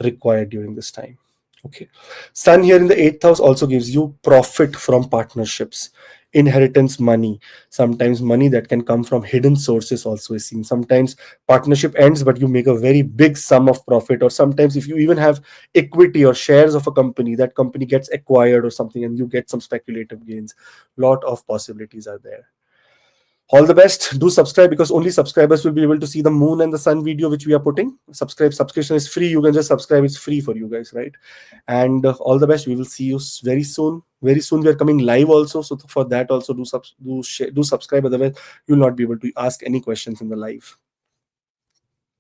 required during this time. Okay, sun here in the eighth house also gives you profit from partnerships, inheritance money, sometimes money that can come from hidden sources also is seen. Sometimes partnership ends but you make a very big sum of profit, or sometimes if you even have equity or shares of a company, that company gets acquired or something and you get some speculative gains. Lot of possibilities are there. All the best. Do subscribe because only subscribers will be able to see the moon and the sun video which we are putting. Subscription is free. You can just subscribe. It's free for you guys, right? And all the best. We will see you very soon. Very soon we are coming live also. So for that also do subscribe. Otherwise you will not be able to ask any questions in the live.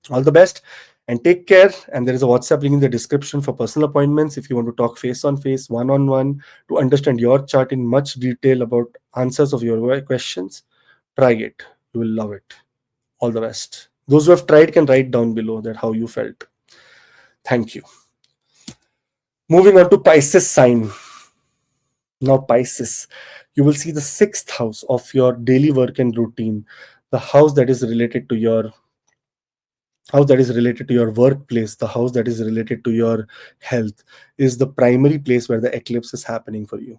All the best and take care. And there is a WhatsApp link in the description for personal appointments if you want to talk face on face, one on one, to understand your chart in much detail about answers of your questions. Try it. You will love it. All the best. Those who have tried can write down below that how you felt. Thank you. Moving on to Pisces sign. Now, Pisces, you will see the sixth house of your daily work and routine, the house that is related to your workplace, the house that is related to your health, is the primary place where the eclipse is happening for you.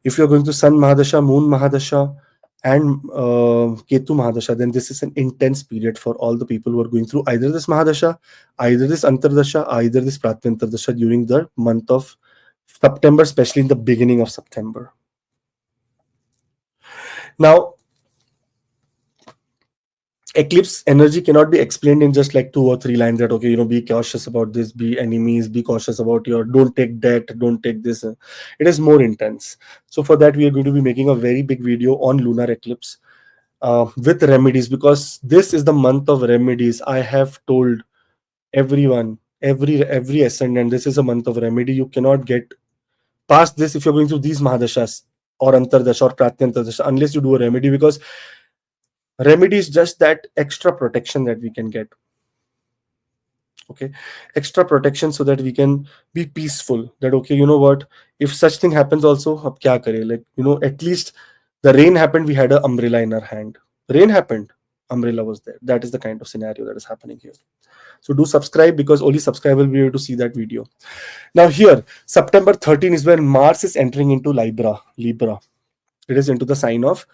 If you're going to Sun Mahadasha, Moon Mahadasha, and Ketu Mahadasha, then this is an intense period for all the people who are going through either this Mahadasha, either this Antardasha, either this Pratyantardasha during the month of September, especially in the beginning of September. Now, eclipse energy cannot be explained in just like 2 or 3 lines that, okay, be cautious about this, be enemies, be cautious about don't take debt, don't take this. It is more intense. So for that, we are going to be making a very big video on lunar eclipse with remedies, because this is the month of remedies. I have told everyone, every ascendant, this is a month of remedy. You cannot get past this if you're going through these mahadashas or antardasha or pratyantardasha unless you do a remedy, because remedy is just that extra protection that we can get. Okay, extra protection so that we can be peaceful, that okay, you know what, if such thing happens also, ab kya kare? Like, at least the rain happened, we had an umbrella in our hand. Rain happened, umbrella was there. That is the kind of scenario that is happening here. So do subscribe, because only subscribe will be able to see that video. Now here, September 13 is when Mars is entering into Libra. It is into the sign of,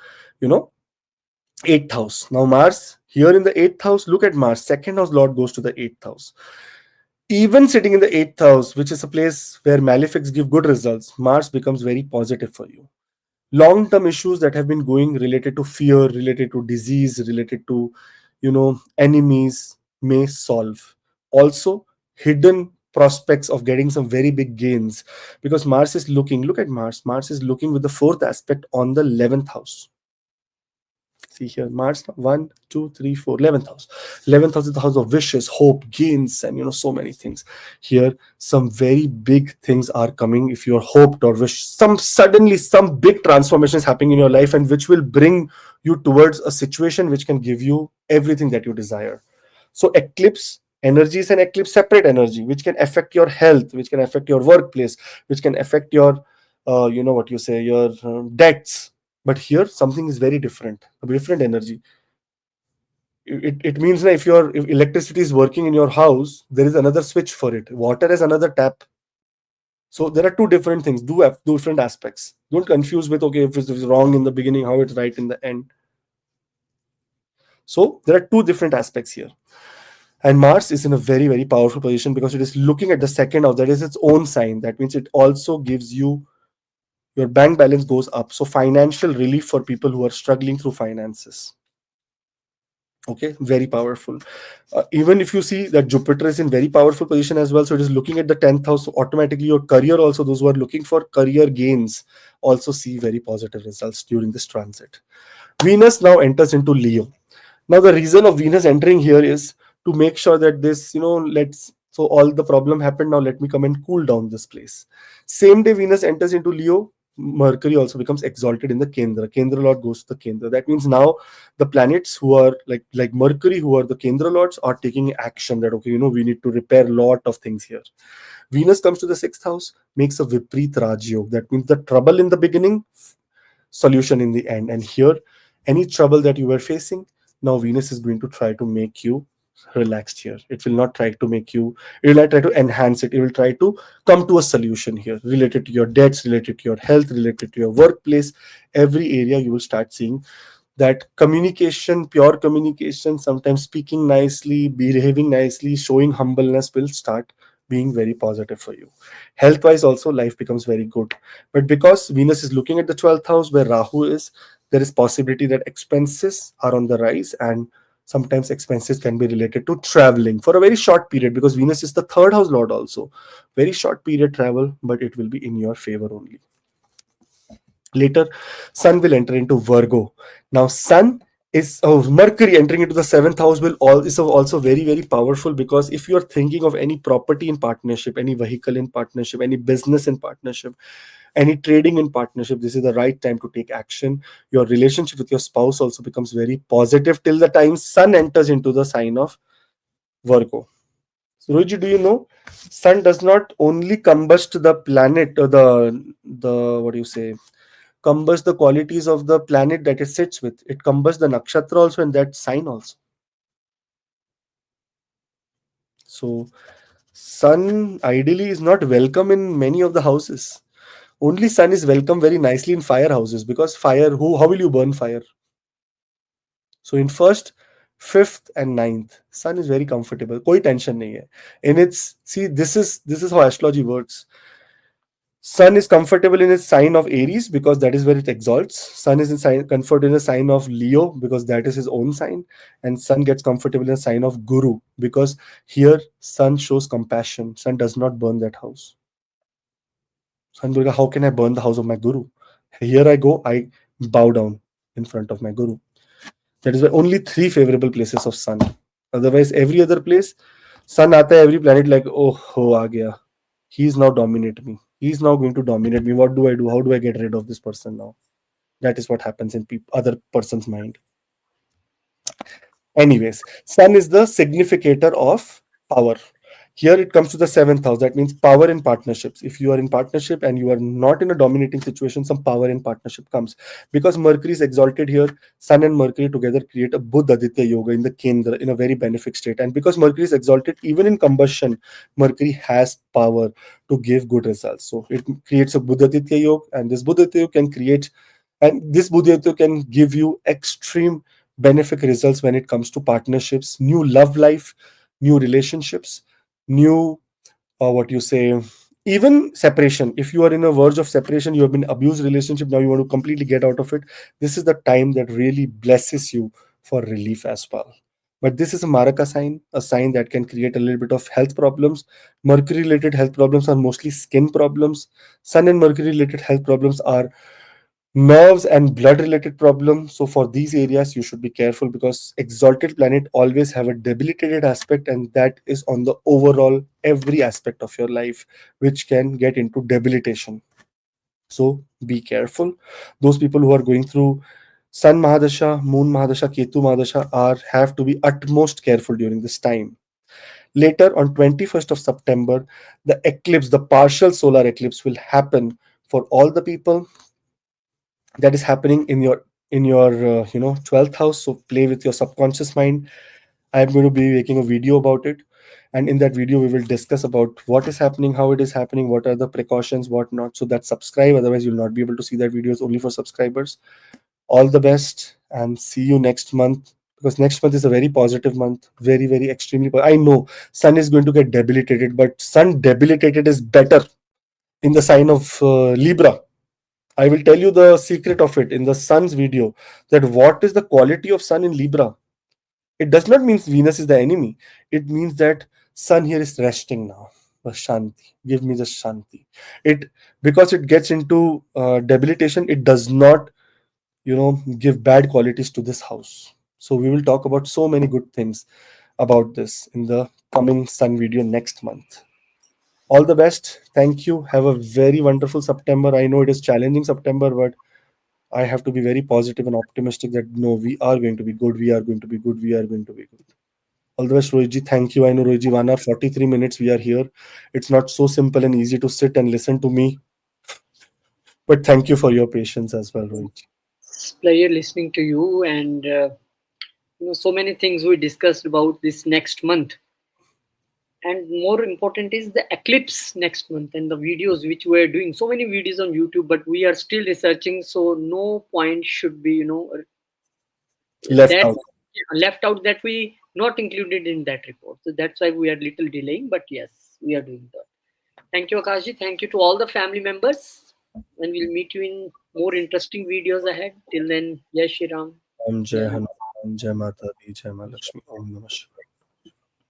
8th house. Now Mars here in the 8th house, look at Mars, second house lord goes to the 8th house. Even sitting in the 8th house, which is a place where malefics give good results, Mars becomes very positive for you. Long-term issues that have been going related to fear, related to disease, related to, enemies may solve. Also, hidden prospects of getting some very big gains, because Mars is looking, look at Mars is looking with the 4th aspect on the 11th house. See here, Mars, 1, 2, 3, 4, 11th house. 11th house is the house of wishes, hope, gains, and so many things. Here, some very big things are coming. If you're hoped or wish, suddenly some big transformation is happening in your life, and which will bring you towards a situation which can give you everything that you desire. So eclipse energy is an eclipse separate energy, which can affect your health, which can affect your workplace, which can affect your, your debts. But here something is very different, a different energy. It means that if electricity is working in your house, there is another switch for it. Water has another tap. So there are two different things, two different aspects. Don't confuse with, okay, if it's wrong in the beginning, how it's right in the end. So there are two different aspects here. And Mars is in a very, very powerful position because it is looking at the second house. That is its own sign. That means it also gives you, your bank balance goes up. So financial relief for people who are struggling through finances. Okay, very powerful. Even if you see that Jupiter is in very powerful position as well, so it is looking at the 10th house. So automatically your career also, those who are looking for career gains, also see very positive results during this transit. Venus now enters into Leo. Now the reason of Venus entering here is to make sure that this, so all the problem happened, now let me come and cool down this place. Same day Venus enters into Leo, Mercury also becomes exalted in the Kendra. Kendra Lord goes to the Kendra. That means now the planets who are like Mercury, who are the Kendra Lords, are taking action that, okay, we need to repair a lot of things here. Venus comes to the 6th house, makes a Viprit Rajyog. That means the trouble in the beginning, solution in the end. And here, any trouble that you were facing, now Venus is going to try to make you relaxed here. It will not try to make you, it will not try to enhance it. It will try to come to a solution here related to your debts, related to your health, related to your workplace. Every area you will start seeing that communication, pure communication, sometimes speaking nicely, behaving nicely, showing humbleness will start being very positive for you. Health wise also, life becomes very good. But because Venus is looking at the 12th house where Rahu is, there is possibility that expenses are on the rise, and sometimes expenses can be related to traveling for a very short period, because Venus is the third house lord also. Very short period travel, but it will be in your favor only. Later, Sun will enter into Virgo. Now, Sun is Mercury entering into the seventh house will all is also very very powerful, because if you are thinking of any property in partnership, any vehicle in partnership, any business in partnership, any trading in partnership, this is the right time to take action. Your relationship with your spouse also becomes very positive till the time Sun enters into the sign of Virgo. So, Roji, do you know Sun does not only combust the planet, or the what do you say, combust the qualities of the planet that it sits with. It combusts the nakshatra also and that sign also. So Sun ideally is not welcome in many of the houses. Only Sun is welcome very nicely in fire houses, because fire, who how will you burn fire? So in first, fifth and ninth, Sun is very comfortable. कोई tension नहीं है. And it's, see, this is how astrology works. Sun is comfortable in its sign of Aries, because that is where it exalts. Sun is in comfort in a sign of Leo, because that is his own sign. And Sun gets comfortable in a sign of Guru, because here Sun shows compassion. Sun does not burn that house. Sun goes, how can I burn the house of my Guru? Here I go, I bow down in front of my Guru. That is why only three favorable places of Sun. Otherwise, every other place, Sun aata hai, every planet like, oh, aa gaya. He's now dominate me. He's now going to dominate me. What do I do? How do I get rid of this person now? That is what happens in other person's mind. Anyways, Sun is the significator of power. Here it comes to the seventh house. That means power in partnerships. If you are in partnership and you are not in a dominating situation, some power in partnership comes. Because Mercury is exalted here, Sun and Mercury together create a Buddha Aditya Yoga in the Kendra in a very benefic state. And because Mercury is exalted, even in combustion, Mercury has power to give good results. So it creates a Buddha Aditya Yoga, and this Buddha Aditya Yoga can create, and this Buddha Aditya can give you extreme benefic results when it comes to partnerships, new love life, new relationships, new what you say, even separation. If you are in a verge of separation, you have been abused relationship, now you want to completely get out of it, this is the time that really blesses you for relief as well. But this is a maraka sign, a sign that can create a little bit of health problems. Mercury related health problems are mostly skin problems. Sun and Mercury related health problems are nerves and blood related problems. So for these areas you should be careful, because exalted planet always have a debilitated aspect, and that is on the overall every aspect of your life, which can get into debilitation. So be careful. Those people who are going through Sun Mahadasha, Moon Mahadasha, Ketu Mahadasha are have to be utmost careful during this time. Later on 21st of September, the eclipse, the partial solar eclipse, will happen for all the people. That is happening in your 12th house. So play with your subconscious mind. I am going to be making a video about it, and in that video we will discuss about what is happening, how it is happening, what are the precautions, what not. So that subscribe, otherwise you'll not be able to see that video. Is only for subscribers. All the best, and see you next month, because next month is a very positive month, very very extremely I know Sun is going to get debilitated, but Sun debilitated is better in the sign of Libra. I will tell you the secret of it in the Sun's video, that what is the quality of Sun in Libra. It does not mean Venus is the enemy. It means that Sun here is resting now. The Shanti. Give me the Shanti. It, because it gets into debilitation, it does not, give bad qualities to this house. So we will talk about so many good things about this in the coming Sun video next month. All the best. Thank you. Have a very wonderful September. I know it is challenging September, but I have to be very positive and optimistic that no, we are going to be good. We are going to be good. We are going to be good. All the best, Rohitji. Thank you. I know, Rohitji, 1 hour 43 minutes we are here. It's not so simple and easy to sit and listen to me, but thank you for your patience as well, Rohitji. It's pleasure listening to you, and so many things we discussed about this next month. And more important is the eclipse next month, and the videos which we are doing. So many videos on YouTube, but we are still researching. So no point should be Left that out. left out, that we not included in that report. So that's why we are little delaying. But yes, we are doing that. Thank you, Akashi. Thank you to all the family members, and we'll meet you in more interesting videos ahead. Till then, Jai Shri Ram. Om Jai Jai Mata. Hanuman, Jai Mata Di, Jai Ma Lakshmi, Om Namah Shivaya.